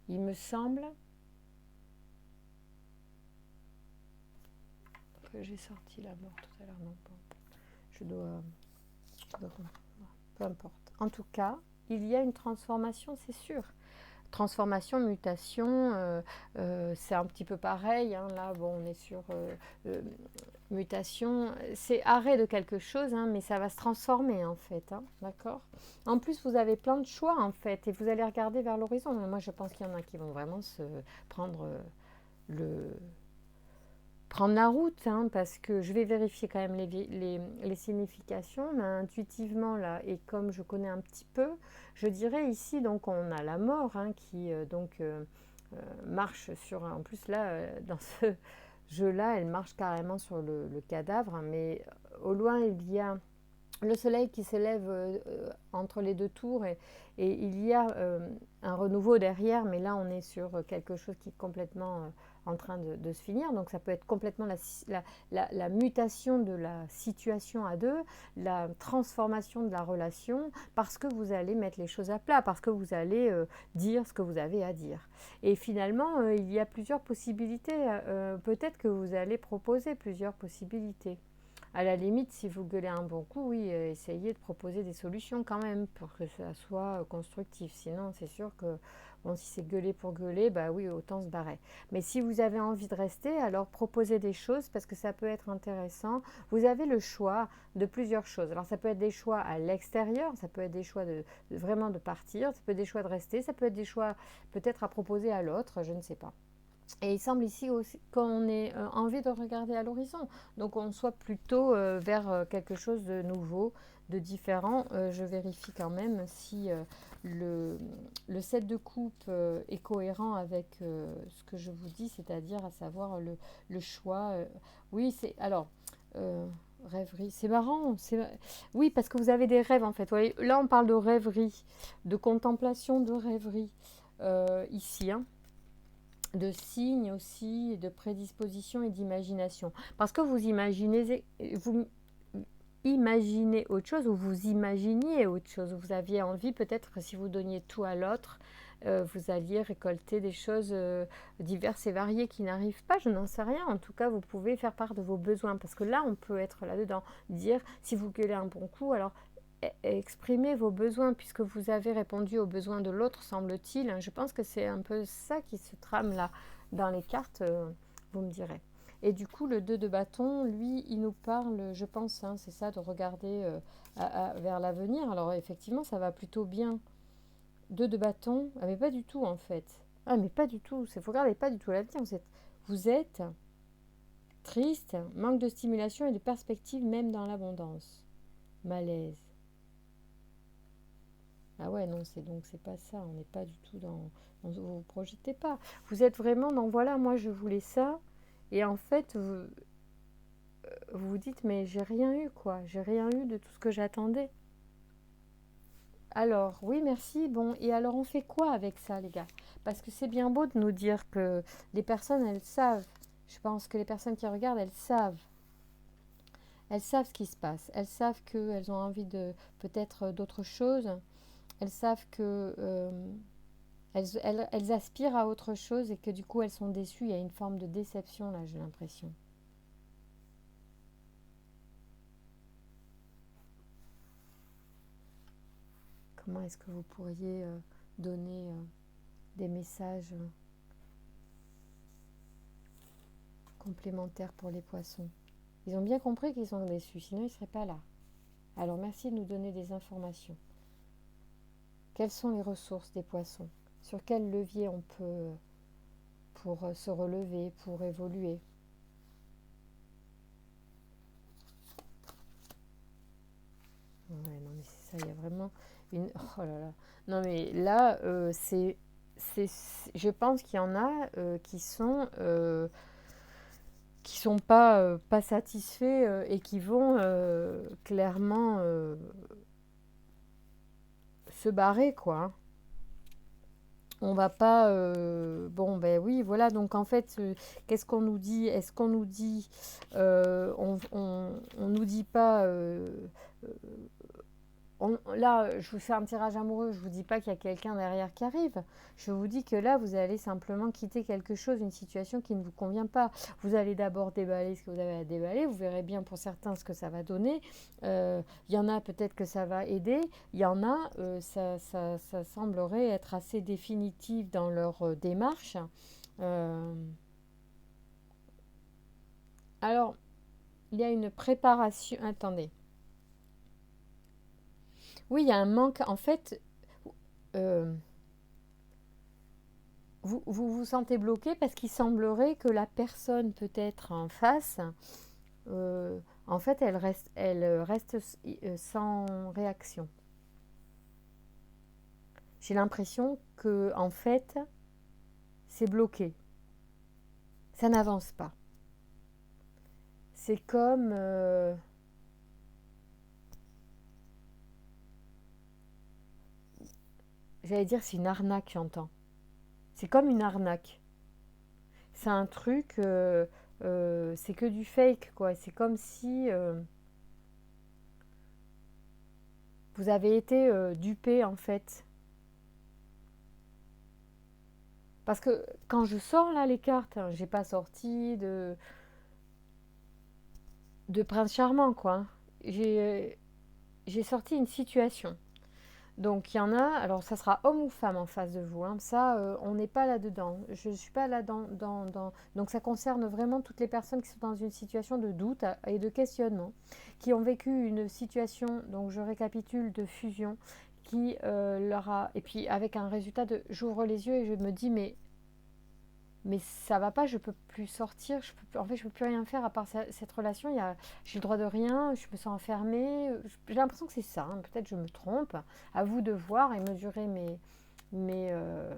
Il me semble que j'ai sorti la mort tout à l'heure. Non, je dois... Peu importe. En tout cas, il y a une transformation, c'est sûr. Transformation, mutation, c'est un petit peu pareil. Là, bon, on est sur mutation. C'est arrêt de quelque chose, mais ça va se transformer en fait. D'accord. En plus, vous avez plein de choix en fait, et vous allez regarder vers l'horizon. Moi, je pense qu'il y en a qui vont vraiment se prendre prendre la route, parce que je vais vérifier quand même les significations, mais intuitivement là, et comme je connais un petit peu, je dirais ici, donc on a la mort qui marche sur, en plus là, dans ce jeu-là, elle marche carrément sur le cadavre, mais au loin il y a le soleil qui s'élève entre les deux tours et il y a un renouveau derrière, mais là on est sur quelque chose qui est complètement en train de se finir. Donc ça peut être complètement la mutation de la situation à deux, la transformation de la relation, parce que vous allez mettre les choses à plat, parce que vous allez dire ce que vous avez à dire. Et finalement, il y a plusieurs possibilités. Peut-être que vous allez proposer plusieurs possibilités. À la limite, si vous gueulez un bon coup, oui, essayez de proposer des solutions quand même pour que ça soit constructif. Sinon, c'est sûr que bon, si c'est gueuler pour gueuler, bah oui, autant se barrer. Mais si vous avez envie de rester, alors proposez des choses parce que ça peut être intéressant. Vous avez le choix de plusieurs choses. Alors ça peut être des choix à l'extérieur, ça peut être des choix vraiment de partir, ça peut être des choix de rester, ça peut être des choix peut-être à proposer à l'autre, je ne sais pas. Et il semble ici aussi qu'on ait envie de regarder à l'horizon. Donc on soit plutôt vers quelque chose de nouveau, de différent. Je vérifie quand même si le set de coupe est cohérent avec ce que je vous dis, c'est-à-dire à savoir le choix. Oui, c'est... Alors... rêverie, c'est marrant. Oui, parce que vous avez des rêves en fait. Vous voyez, là, on parle de rêverie, de contemplation de rêverie ici, de signes aussi, de prédisposition et d'imagination. Parce que vous imaginez autre chose ou vous imaginiez autre chose. Vous aviez envie peut-être que si vous donniez tout à l'autre, vous alliez récolter des choses diverses et variées qui n'arrivent pas, je n'en sais rien. En tout cas, vous pouvez faire part de vos besoins parce que là, on peut être là-dedans. Dire, si vous gueulez un bon coup, alors exprimez vos besoins puisque vous avez répondu aux besoins de l'autre, semble-t-il. Je pense que c'est un peu ça qui se trame là dans les cartes, vous me direz. Et du coup, le 2 de bâton, lui, il nous parle, je pense, c'est ça, de regarder vers l'avenir. Alors effectivement, ça va plutôt bien. 2 de bâton, mais pas du tout en fait. Ah, mais pas du tout, vous regardez pas du tout l'avenir. Vous êtes triste, manque de stimulation et de perspective même dans l'abondance. Malaise. Ah ouais, non, c'est pas ça. On n'est pas du tout vous vous projetez pas. Vous êtes vraiment dans voilà, moi je voulais ça. Et en fait, vous vous dites, mais j'ai rien eu, quoi. J'ai rien eu de tout ce que j'attendais. Alors, oui, merci. Bon, et alors on fait quoi avec ça, les gars? Parce que c'est bien beau de nous dire que les personnes, elles savent. Je pense que les personnes qui regardent, elles savent. Elles savent ce qui se passe. Elles savent qu'elles ont envie de peut-être d'autres choses. Elles savent que elles aspirent à autre chose et que du coup elles sont déçues. Il y a une forme de déception là, j'ai l'impression. Comment est-ce que vous pourriez donner des messages complémentaires pour les poissons? Ils ont bien compris qu'ils sont déçus, sinon ils ne seraient pas là. Alors merci de nous donner des informations. Quelles sont les ressources des poissons? Sur quel levier on peut pour se relever, pour évoluer? Ouais, non, mais c'est il y a vraiment une... Oh là là. Non mais là, je pense qu'il y en a qui sont pas satisfaits et qui vont clairement se barrer, quoi. Hein. On va pas... bon, ben oui, voilà. Donc, en fait, qu'est-ce qu'on nous dit? Est-ce qu'on nous dit... on nous dit pas... là, je vous fais un tirage amoureux, je ne vous dis pas qu'il y a quelqu'un derrière qui arrive. Je vous dis que là, vous allez simplement quitter quelque chose, une situation qui ne vous convient pas. Vous allez d'abord déballer ce que vous avez à déballer. Vous verrez bien pour certains ce que ça va donner. Il y en a peut-être que ça va aider. Il y en a, ça semblerait être assez définitif dans leur démarche. Euh, alors, il y a une préparation. Attendez. Oui, il y a un manque. En fait, euh, vous sentez bloqué parce qu'il semblerait que la personne peut-être en face, euh, en fait, elle reste sans réaction. J'ai l'impression que, en fait, c'est bloqué. Ça n'avance pas. C'est comme, j'allais dire, c'est une arnaque, j'entends. C'est comme une arnaque. C'est un truc, c'est que du fake, quoi. C'est comme si vous avez été dupé, en fait. Parce que quand je sors là les cartes, hein, j'ai pas sorti de prince charmant, quoi. J'ai sorti une situation. Donc il y en a, alors ça sera homme ou femme en face de vous, hein. Ça, on n'est pas là-dedans. Je ne suis pas là Donc ça concerne vraiment toutes les personnes qui sont dans une situation de doute et de questionnement, qui ont vécu une situation, donc je récapitule, de fusion, qui leur a... Et puis avec un résultat de... J'ouvre les yeux et je me dis, mais ça va pas, je peux plus sortir, en fait je peux plus rien faire à part cette relation, j'ai le droit de rien, je me sens enfermée, j'ai l'impression que c'est ça, hein. Peut-être je me trompe, à vous de voir et mesurer mes, euh,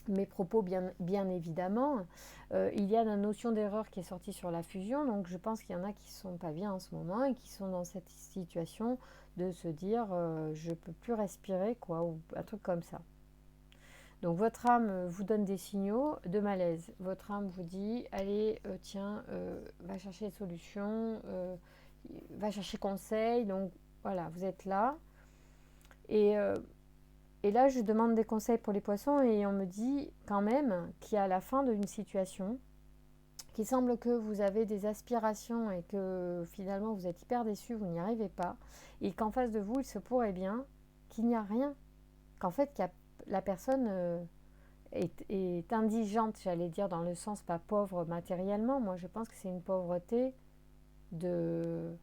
mes propos bien évidemment. Il y a la notion d'erreur qui est sortie sur la fusion, donc je pense qu'il y en a qui sont pas bien en ce moment et qui sont dans cette situation de se dire je peux plus respirer, quoi, ou un truc comme ça. Donc votre âme vous donne des signaux de malaise. Votre âme vous dit, allez, tiens, va chercher des solutions, va chercher conseil. Donc voilà, vous êtes là. Et, euh, et là, je demande des conseils pour les poissons et on me dit quand même qu'il y a la fin d'une situation, qu'il semble que vous avez des aspirations et que finalement vous êtes hyper déçu, vous n'y arrivez pas. Et qu'en face de vous, il se pourrait bien qu'il n'y a rien. Qu'en fait, la personne... est indigente, j'allais dire, dans le sens pas pauvre matériellement. Moi, je pense que c'est une pauvreté de...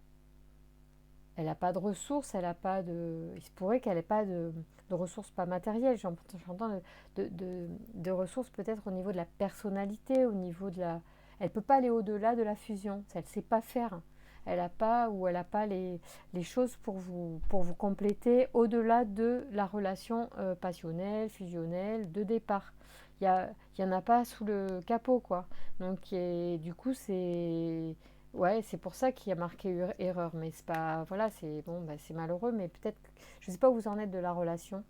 Elle n'a pas de ressources, elle a pas de... Il se pourrait qu'elle n'ait pas de ressources pas matérielles. J'entends de ressources peut-être au niveau de la personnalité, au niveau de la... Elle ne peut pas aller au-delà de la fusion. Elle ne sait pas faire. Elle n'a pas ou elle n'a pas les choses pour vous compléter au-delà de la relation passionnelle, fusionnelle, de départ. Il y en a pas sous le capot, quoi. Donc, du coup, c'est... Ouais, c'est pour ça qu'il y a marqué erreur. Mais c'est pas... Voilà, c'est bon, bah, c'est malheureux, mais peut-être... Je sais pas où vous en êtes de la relation.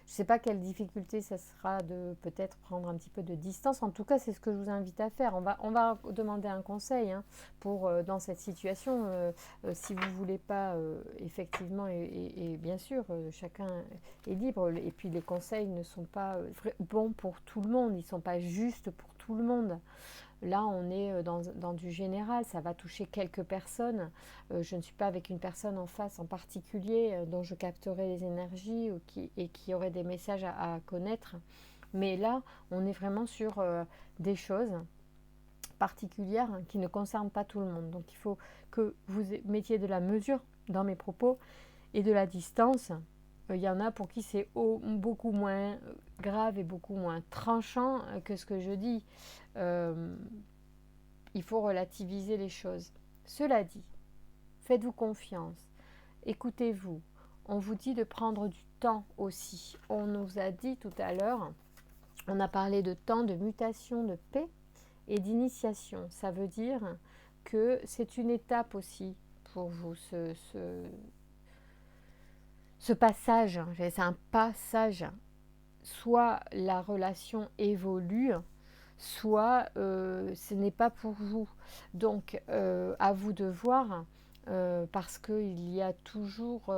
Je ne sais pas quelle difficulté ça sera de peut-être prendre un petit peu de distance. En tout cas, c'est ce que je vous invite à faire. On va demander un conseil hein, pour dans cette situation. Si vous ne voulez pas, effectivement, et bien sûr, chacun est libre. Et puis les conseils ne sont pas bons pour tout le monde. Ils ne sont pas justes pour tout le monde. Là, on est dans du général, ça va toucher quelques personnes. Je ne suis pas avec une personne en face en particulier dont je capterai les énergies et qui aurait des messages à connaître. Mais là, on est vraiment sur des choses particulières qui ne concernent pas tout le monde. Donc il faut que vous mettiez de la mesure dans mes propos et de la distance. Il y en a pour qui c'est beaucoup moins grave et beaucoup moins tranchant que ce que je dis. Il faut relativiser les choses. Cela dit, faites-vous confiance, écoutez-vous, on vous dit de prendre du temps aussi. On nous a dit tout à l'heure, on a parlé de temps, de mutation, de paix et d'initiation. Ça veut dire que c'est une étape aussi pour vous, ce passage. C'est un passage. Soit la relation évolue, soit ce n'est pas pour vous. Donc, à vous de voir, parce qu'il y a toujours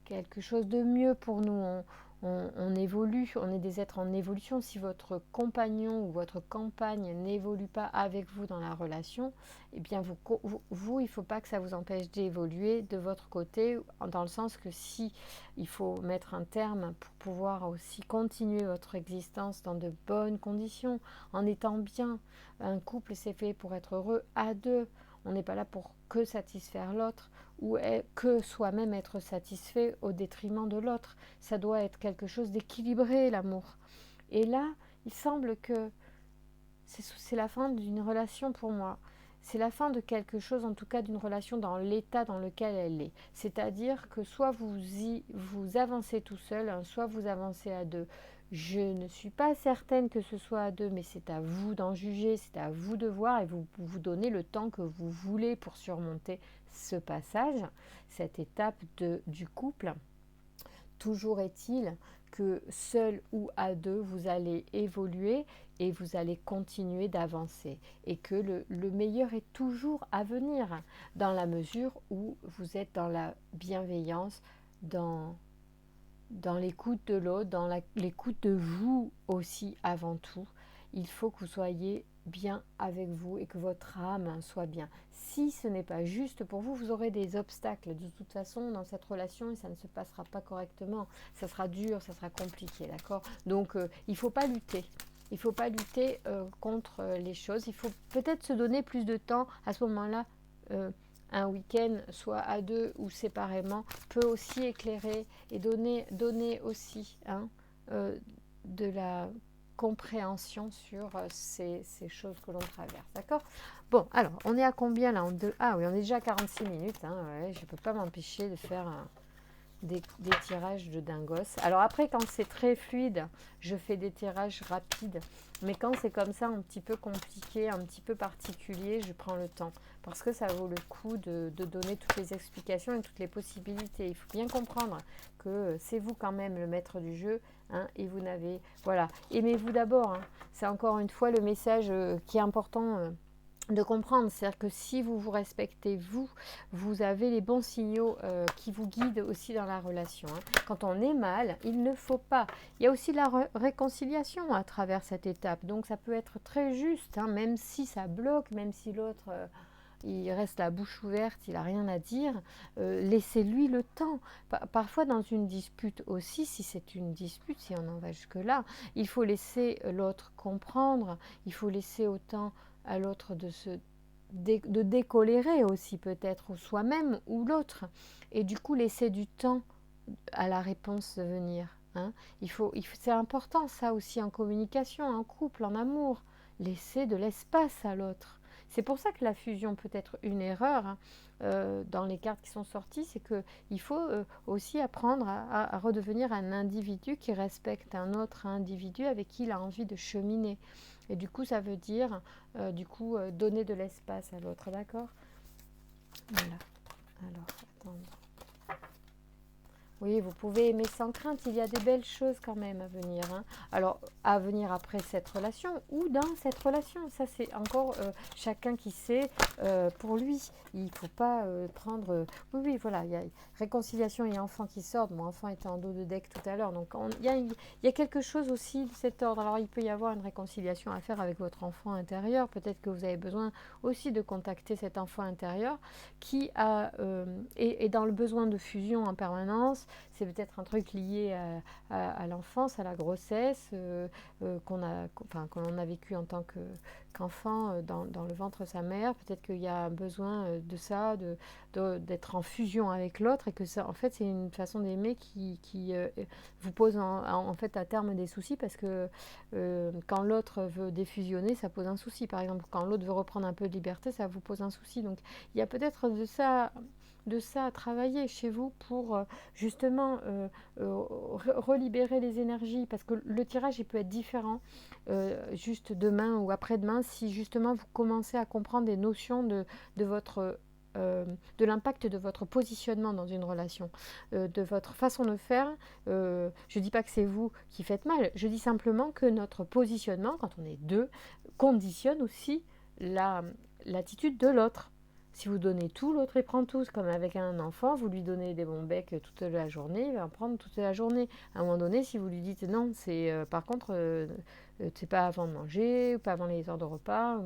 quelque chose de mieux pour nous. On évolue, on est des êtres en évolution. Si votre compagnon ou votre compagne n'évolue pas avec vous dans la relation, eh bien vous il ne faut pas que ça vous empêche d'évoluer de votre côté, dans le sens que si il faut mettre un terme pour pouvoir aussi continuer votre existence dans de bonnes conditions, en étant bien. Un couple, c'est fait pour être heureux à deux. On n'est pas là pour que satisfaire l'autre ou que soi-même être satisfait au détriment de l'autre. Ça doit être quelque chose d'équilibré, l'amour. Et là, il semble que c'est la fin d'une relation pour moi. C'est la fin de quelque chose, en tout cas d'une relation dans l'état dans lequel elle est. C'est-à-dire que soit vous avancez tout seul, hein, soit vous avancez à deux. Je ne suis pas certaine que ce soit à deux, mais c'est à vous d'en juger, c'est à vous de voir et vous donnez le temps que vous voulez pour surmonter ce passage, cette étape du couple. Toujours est-il que seul ou à deux, vous allez évoluer et vous allez continuer d'avancer. Et que le meilleur est toujours à venir, dans la mesure où vous êtes dans la bienveillance, dans l'écoute de l'autre, dans l'écoute de vous aussi avant tout. Il faut que vous soyez bien avec vous et que votre âme soit bien. Si ce n'est pas juste pour vous, vous aurez des obstacles de toute façon dans cette relation et ça ne se passera pas correctement. Ça sera dur, ça sera compliqué, d'accord? Donc il ne faut pas lutter. Il ne faut pas lutter contre les choses. Il faut peut-être se donner plus de temps à ce moment-là. Un week-end, soit à deux ou séparément, peut aussi éclairer et donner aussi de la compréhension sur ces choses que l'on traverse. D'accord? Bon, alors, on est à combien là? Ah oui, on est déjà à 46 minutes. Hein, ouais, je ne peux pas m'empêcher de faire des tirages de dingos. Alors après, quand c'est très fluide, je fais des tirages rapides. Mais quand c'est comme ça, un petit peu compliqué, un petit peu particulier, je prends le temps. Parce que ça vaut le coup de donner toutes les explications et toutes les possibilités. Il faut bien comprendre que c'est vous quand même le maître du jeu. Hein, et vous n'avez... Voilà. Aimez-vous d'abord. Hein. C'est encore une fois le message qui est important de comprendre, c'est-à-dire que si vous vous respectez vous avez les bons signaux qui vous guident aussi dans la relation. Hein. Quand on est mal, il ne faut pas. Il y a aussi la réconciliation à travers cette étape, donc ça peut être très juste, hein, même si ça bloque, même si l'autre il reste la bouche ouverte, il n'a rien à dire, laissez-lui le temps. Parfois dans une dispute aussi, si c'est une dispute, si on en va jusque-là, il faut laisser l'autre comprendre, il faut laisser autant à l'autre de décolérer aussi peut-être, ou soi-même ou l'autre, et du coup laisser du temps à la réponse de venir. Hein. C'est important ça aussi en communication, en couple, en amour, laisser de l'espace à l'autre. C'est pour ça que la fusion peut être une erreur hein, dans les cartes qui sont sorties, c'est qu'il faut aussi apprendre à redevenir un individu qui respecte un autre individu avec qui il a envie de cheminer. Et du coup, ça veut dire donner de l'espace à l'autre, d'accord? Voilà. Alors, attendez. Oui, vous pouvez aimer sans crainte, il y a des belles choses quand même à venir. Hein. Alors, à venir après cette relation ou dans cette relation, ça c'est encore chacun qui sait pour lui. Il ne faut pas prendre... oui, voilà, il y a réconciliation et enfant qui sortent. Mon enfant était en dos de deck tout à l'heure, donc il y a quelque chose aussi de cet ordre. Alors, il peut y avoir une réconciliation à faire avec votre enfant intérieur. Peut-être que vous avez besoin aussi de contacter cet enfant intérieur qui est dans le besoin de fusion en permanence. C'est peut-être un truc lié à l'enfance, à la grossesse, qu'on a vécu en tant qu'enfant dans le ventre de sa mère, peut-être qu'il y a un besoin de ça, d'être en fusion avec l'autre, et que ça, en fait, c'est une façon d'aimer qui vous pose en fait à terme des soucis, parce que quand l'autre veut défusionner, ça pose un souci. Par exemple, quand l'autre veut reprendre un peu de liberté, ça vous pose un souci. Donc, il y a peut-être de ça à travailler chez vous pour justement relibérer les énergies, parce que le tirage il peut être différent juste demain ou après-demain si justement vous commencez à comprendre des notions de votre de l'impact de votre positionnement dans une relation, de votre façon de faire. Je ne dis pas que c'est vous qui faites mal, je dis simplement que notre positionnement, quand on est deux, conditionne aussi l'attitude de l'autre. Si vous donnez tout, l'autre il prend tout. C'est comme avec un enfant, vous lui donnez des bons becs toute la journée, il va en prendre toute la journée. À un moment donné, si vous lui dites non, c'est par contre, c'est pas avant de manger, ou pas avant les heures de repas,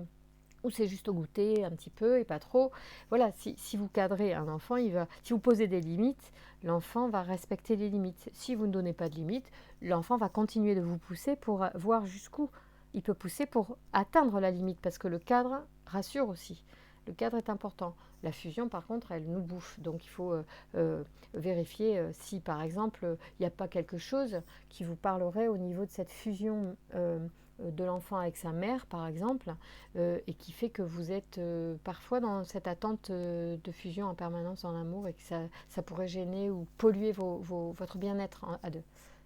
ou c'est juste au goûter un petit peu et pas trop. Voilà, si vous cadrez un enfant, si vous posez des limites, l'enfant va respecter les limites. Si vous ne donnez pas de limites, l'enfant va continuer de vous pousser pour voir jusqu'où il peut pousser pour atteindre la limite, parce que le cadre rassure aussi. Le cadre est important. La fusion, par contre, elle nous bouffe. Donc, il faut vérifier si, par exemple, il n'y a pas quelque chose qui vous parlerait au niveau de cette fusion de l'enfant avec sa mère, par exemple, et qui fait que vous êtes parfois dans cette attente de fusion en permanence dans l'amour, et que ça pourrait gêner ou polluer votre bien-être à deux.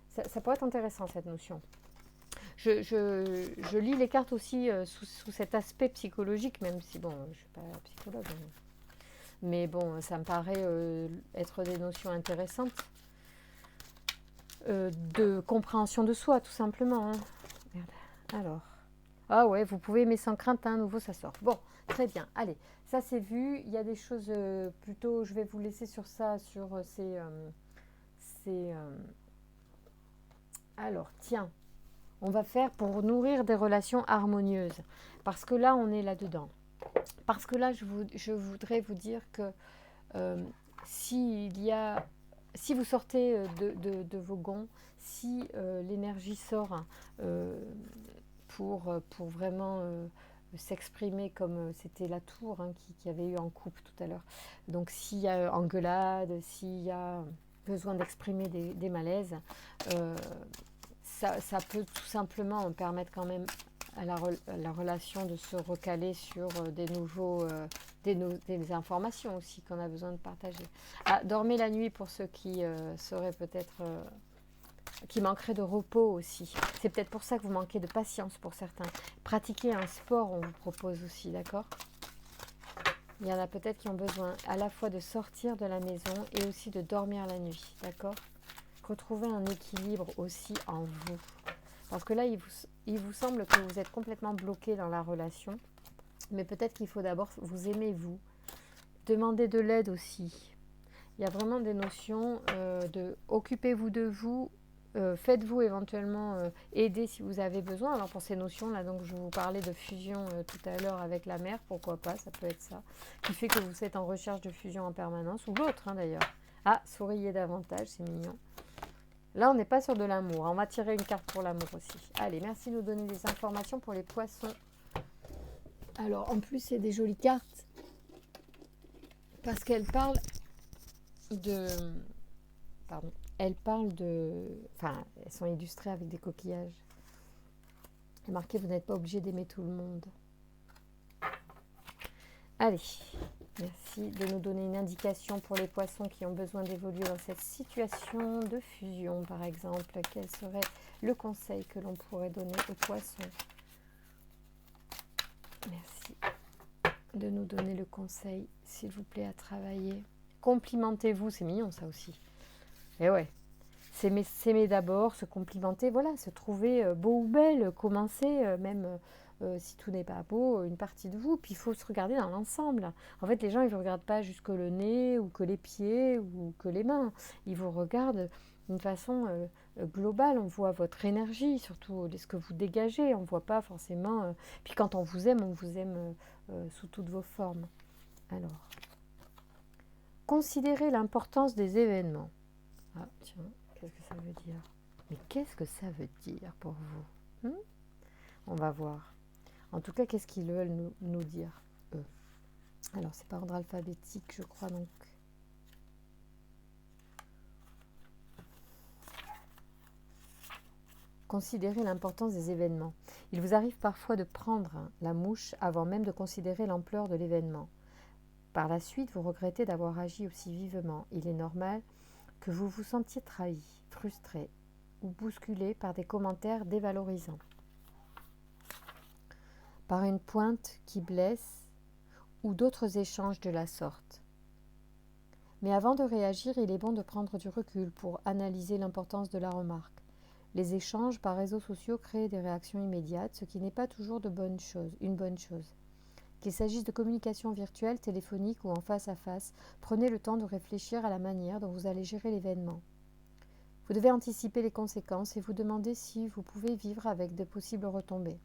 Ça pourrait être intéressant, cette notion. Je lis les cartes aussi sous cet aspect psychologique, même si, bon, je ne suis pas psychologue. Mais bon, ça me paraît être des notions intéressantes de compréhension de soi, tout simplement. Hein. Merde. Alors. Ah ouais, vous pouvez aimer sans crainte, hein, à nouveau ça sort. Bon, très bien. Allez, ça c'est vu. Il y a des choses plutôt, je vais vous laisser sur ça, sur ces alors, tiens. On va faire pour nourrir des relations harmonieuses. Parce que là, on est là-dedans. Parce que là, je voudrais vous dire que si vous sortez de vos gonds, si l'énergie sort pour vraiment s'exprimer comme c'était la tour qui avait eu en coupe tout à l'heure. Donc s'il y a engueulade, s'il y a besoin d'exprimer des malaises, ça peut tout simplement permettre quand même à la relation de se recaler sur des informations aussi qu'on a besoin de partager. Ah, dormez la nuit pour ceux qui seraient peut-être qui manqueraient de repos aussi. C'est peut-être pour ça que vous manquez de patience pour certains. Pratiquer un sport, on vous propose aussi, d'accord ? Il y en a peut-être qui ont besoin à la fois de sortir de la maison et aussi de dormir la nuit, d'accord ? Retrouver un équilibre aussi en vous. Parce que là, il vous semble que vous êtes complètement bloqué dans la relation. Mais peut-être qu'il faut d'abord vous aimer vous. Demander de l'aide aussi. Il y a vraiment des notions de occupez-vous de vous. Faites-vous éventuellement aider si vous avez besoin. Alors pour ces notions-là, donc je vous parlais de fusion tout à l'heure avec la mère, pourquoi pas, ça peut être ça. Qui fait que vous êtes en recherche de fusion en permanence, ou l'autre d'ailleurs. Ah, souriez davantage, c'est mignon. Là, on n'est pas sur de l'amour. On va tirer une carte pour l'amour aussi. Allez, merci de nous donner des informations pour les poissons. Alors, en plus, c'est des jolies cartes. Parce qu'elles parlent de... Pardon. Elles parlent de... Enfin, elles sont illustrées avec des coquillages. Il est marqué, vous n'êtes pas obligé d'aimer tout le monde. Allez, merci de nous donner une indication pour les poissons qui ont besoin d'évoluer dans cette situation de fusion, par exemple. Quel serait le conseil que l'on pourrait donner aux poissons? Merci de nous donner le conseil, s'il vous plaît, à travailler. Complimentez-vous, c'est mignon ça aussi. Et ouais, s'aimer d'abord, se complimenter, voilà, se trouver beau ou belle, commencer même... si tout n'est pas beau, une partie de vous, puis il faut se regarder dans l'ensemble. En fait, les gens, ils ne vous regardent pas jusque le nez, ou que les pieds, ou que les mains. Ils vous regardent d'une façon globale. On voit votre énergie, surtout ce que vous dégagez. On ne voit pas forcément... Puis quand on vous aime sous toutes vos formes. Alors, considérez l'importance des événements. Ah, tiens, qu'est-ce que ça veut dire? Mais qu'est-ce que ça veut dire pour vous? On va voir. En tout cas, qu'est-ce qu'ils veulent nous dire, eux? Alors, c'est par ordre alphabétique, je crois, donc. Considérez l'importance des événements. Il vous arrive parfois de prendre la mouche avant même de considérer l'ampleur de l'événement. Par la suite, vous regrettez d'avoir agi aussi vivement. Il est normal que vous vous sentiez trahi, frustré ou bousculé par des commentaires dévalorisants, par une pointe qui blesse ou d'autres échanges de la sorte. Mais avant de réagir, il est bon de prendre du recul pour analyser l'importance de la remarque. Les échanges par réseaux sociaux créent des réactions immédiates, ce qui n'est pas toujours une bonne chose. Qu'il s'agisse de communication virtuelle, téléphonique ou en face à face, prenez le temps de réfléchir à la manière dont vous allez gérer l'événement. Vous devez anticiper les conséquences et vous demander si vous pouvez vivre avec de possibles retombées.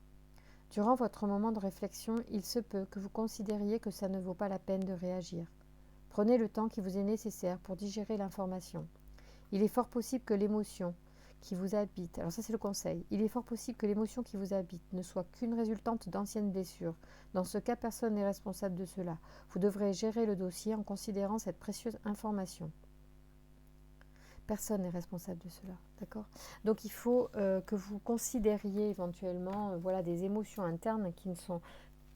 Durant votre moment de réflexion, il se peut que vous considériez que ça ne vaut pas la peine de réagir. Prenez le temps qui vous est nécessaire pour digérer l'information. Il est fort possible que l'émotion qui vous habite, alors ça c'est le conseil, il est fort possible que l'émotion qui vous habite ne soit qu'une résultante d'anciennes blessures. Dans ce cas, personne n'est responsable de cela. Vous devrez gérer le dossier en considérant cette précieuse information. Personne n'est responsable de cela, d'accord? Donc il faut que vous considériez éventuellement voilà, des émotions internes qui ne sont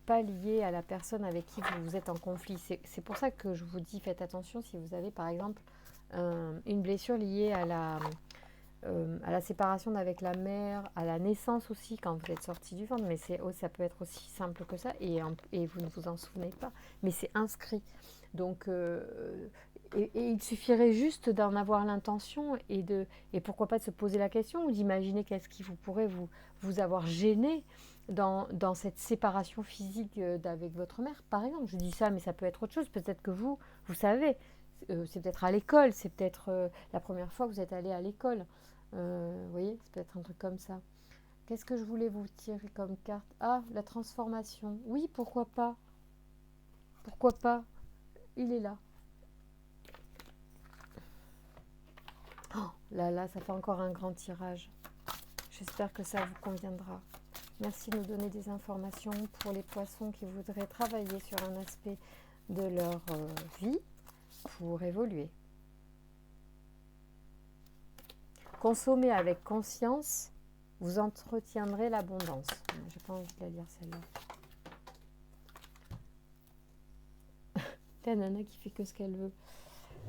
pas liées à la personne avec qui vous êtes en conflit. C'est pour ça que je vous dis, faites attention si vous avez par exemple une blessure liée à la séparation d'avec la mère, à la naissance aussi quand vous êtes sorti du ventre, mais ça peut être aussi simple que ça et vous ne vous en souvenez pas, mais c'est inscrit. Donc, et il suffirait juste d'en avoir l'intention et pourquoi pas de se poser la question ou d'imaginer qu'est-ce qui pourrait vous avoir gêné dans cette séparation physique d'avec votre mère, par exemple. Je dis ça, mais ça peut être autre chose. Peut-être que vous savez, c'est peut-être à l'école, c'est peut-être la première fois que vous êtes allé à l'école. Vous voyez, c'est peut-être un truc comme ça. Qu'est-ce que je voulais vous tirer comme carte? Ah, la transformation. Oui, pourquoi pas? Pourquoi pas? Il est là. Oh, là, ça fait encore un grand tirage. J'espère que ça vous conviendra. Merci de nous donner des informations pour les poissons qui voudraient travailler sur un aspect de leur vie pour évoluer. Consommez avec conscience, vous entretiendrez l'abondance. J'ai pas envie de la lire celle-là. La nana qui fait que ce qu'elle veut.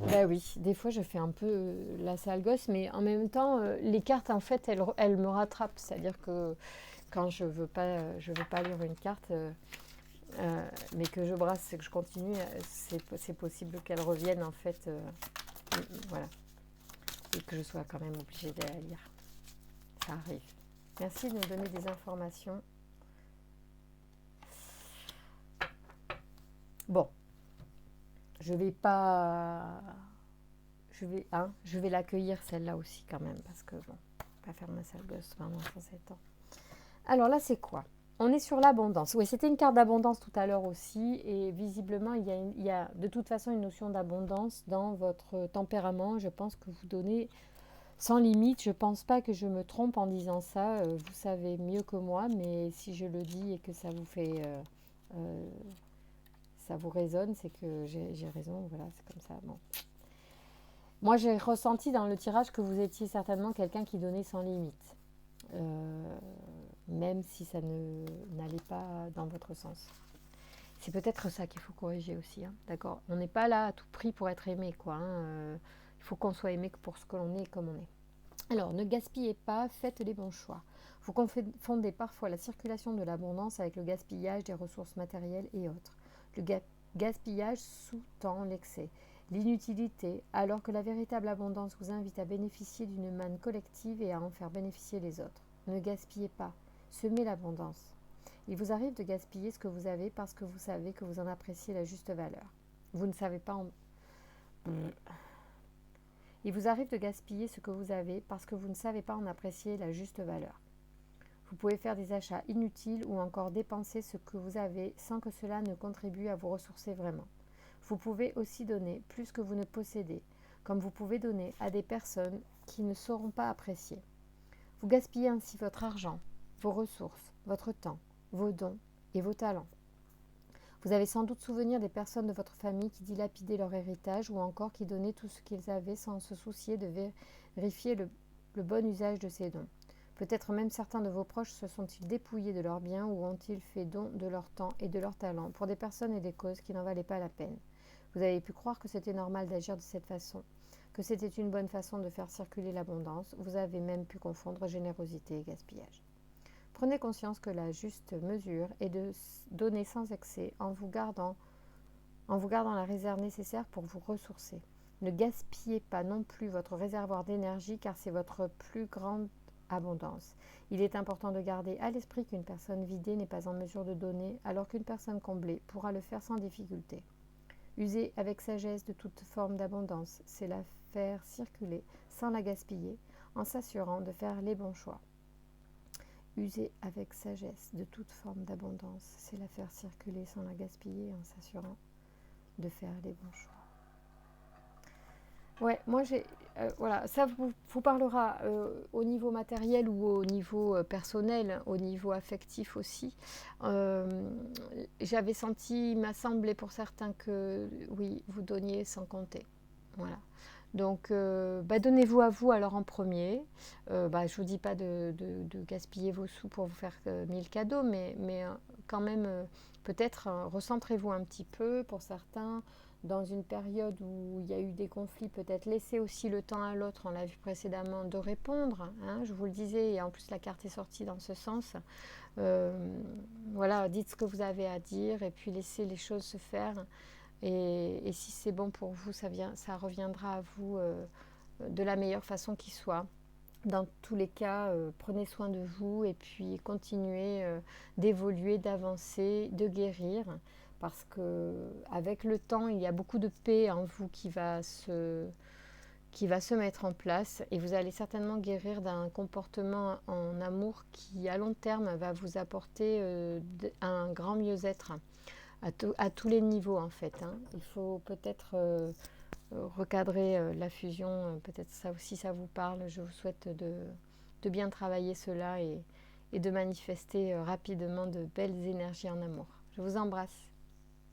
Bah oui, des fois je fais un peu la sale gosse, mais en même temps, les cartes en fait, elles me rattrapent. C'est-à-dire que quand je veux pas lire une carte, mais que je brasse et que je continue, c'est possible qu'elle revienne en fait, voilà, et que je sois quand même obligée de la lire. Ça arrive. Merci de nous donner des informations. Bon, je vais l'accueillir celle-là aussi quand même parce que bon, pas faire ma sale gosse maintenant 107 ans. Alors là, c'est quoi? On est sur l'abondance. Oui, c'était une carte d'abondance tout à l'heure aussi et visiblement, il y a de toute façon une notion d'abondance dans votre tempérament. Je pense que vous donnez sans limite. Je ne pense pas que je me trompe en disant ça. Vous savez mieux que moi, mais si je le dis et que ça vous fait... ça vous résonne, c'est que j'ai raison. Voilà, c'est comme ça. Bon. Moi, j'ai ressenti dans le tirage que vous étiez certainement quelqu'un qui donnait sans limite. Même si ça n'allait pas dans votre sens. C'est peut-être ça qu'il faut corriger aussi, hein, d'accord? On n'est pas là à tout prix pour être aimé, quoi. Hein, il faut qu'on soit aimé pour ce que l'on est et comme on est. Alors, ne gaspillez pas, faites les bons choix. Vous confondez parfois la circulation de l'abondance avec le gaspillage des ressources matérielles et autres. Le gaspillage sous-tend l'excès, l'inutilité, alors que la véritable abondance vous invite à bénéficier d'une manne collective et à en faire bénéficier les autres. Ne gaspillez pas, semez l'abondance. Il vous arrive de gaspiller ce que vous avez parce que vous savez que vous en appréciez la juste valeur. Vous ne savez pas Il vous arrive de gaspiller ce que vous avez parce que vous ne savez pas en apprécier la juste valeur. Vous pouvez faire des achats inutiles ou encore dépenser ce que vous avez sans que cela ne contribue à vous ressourcer vraiment. Vous pouvez aussi donner plus que vous ne possédez, comme vous pouvez donner à des personnes qui ne sauront pas apprécier. Vous gaspillez ainsi votre argent, vos ressources, votre temps, vos dons et vos talents. Vous avez sans doute souvenir des personnes de votre famille qui dilapidaient leur héritage ou encore qui donnaient tout ce qu'ils avaient sans se soucier de vérifier le bon usage de ces dons. Peut-être même certains de vos proches se sont-ils dépouillés de leurs biens ou ont-ils fait don de leur temps et de leur talent pour des personnes et des causes qui n'en valaient pas la peine. Vous avez pu croire que c'était normal d'agir de cette façon, que c'était une bonne façon de faire circuler l'abondance. Vous avez même pu confondre générosité et gaspillage. Prenez conscience que la juste mesure est de donner sans excès en vous gardant la réserve nécessaire pour vous ressourcer. Ne gaspillez pas non plus votre réservoir d'énergie car c'est votre plus grande abondance. Il est important de garder à l'esprit qu'une personne vidée n'est pas en mesure de donner alors qu'une personne comblée pourra le faire sans difficulté. Usez avec sagesse de toute forme d'abondance, c'est la faire circuler sans la gaspiller en s'assurant de faire les bons choix. User avec sagesse de toute forme d'abondance, c'est la faire circuler sans la gaspiller en s'assurant de faire les bons choix. Ouais, moi j'ai... voilà, ça vous parlera au niveau matériel ou au niveau personnel, au niveau affectif aussi. J'avais senti, il m'a semblé pour certains que oui, vous donniez sans compter. Voilà. Donc, donnez-vous à vous alors en premier. Je ne vous dis pas de gaspiller vos sous pour vous faire 1000 cadeaux, mais quand même, peut-être recentrez-vous un petit peu pour certains. Dans une période où il y a eu des conflits, peut-être laissez aussi le temps à l'autre, on l'a vu précédemment, de répondre. Hein, je vous le disais, et en plus la carte est sortie dans ce sens. Voilà, dites ce que vous avez à dire et puis laissez les choses se faire. Et si c'est bon pour vous, ça reviendra à vous de la meilleure façon qui soit. Dans tous les cas, prenez soin de vous et puis continuez d'évoluer, d'avancer, de guérir. Parce que avec le temps, il y a beaucoup de paix en vous qui va se mettre en place et vous allez certainement guérir d'un comportement en amour qui, à long terme, va vous apporter un grand mieux-être à tous les niveaux en fait. Hein. Il faut peut-être recadrer la fusion, peut-être ça aussi ça vous parle. Je vous souhaite de bien travailler cela et de manifester rapidement de belles énergies en amour. Je vous embrasse.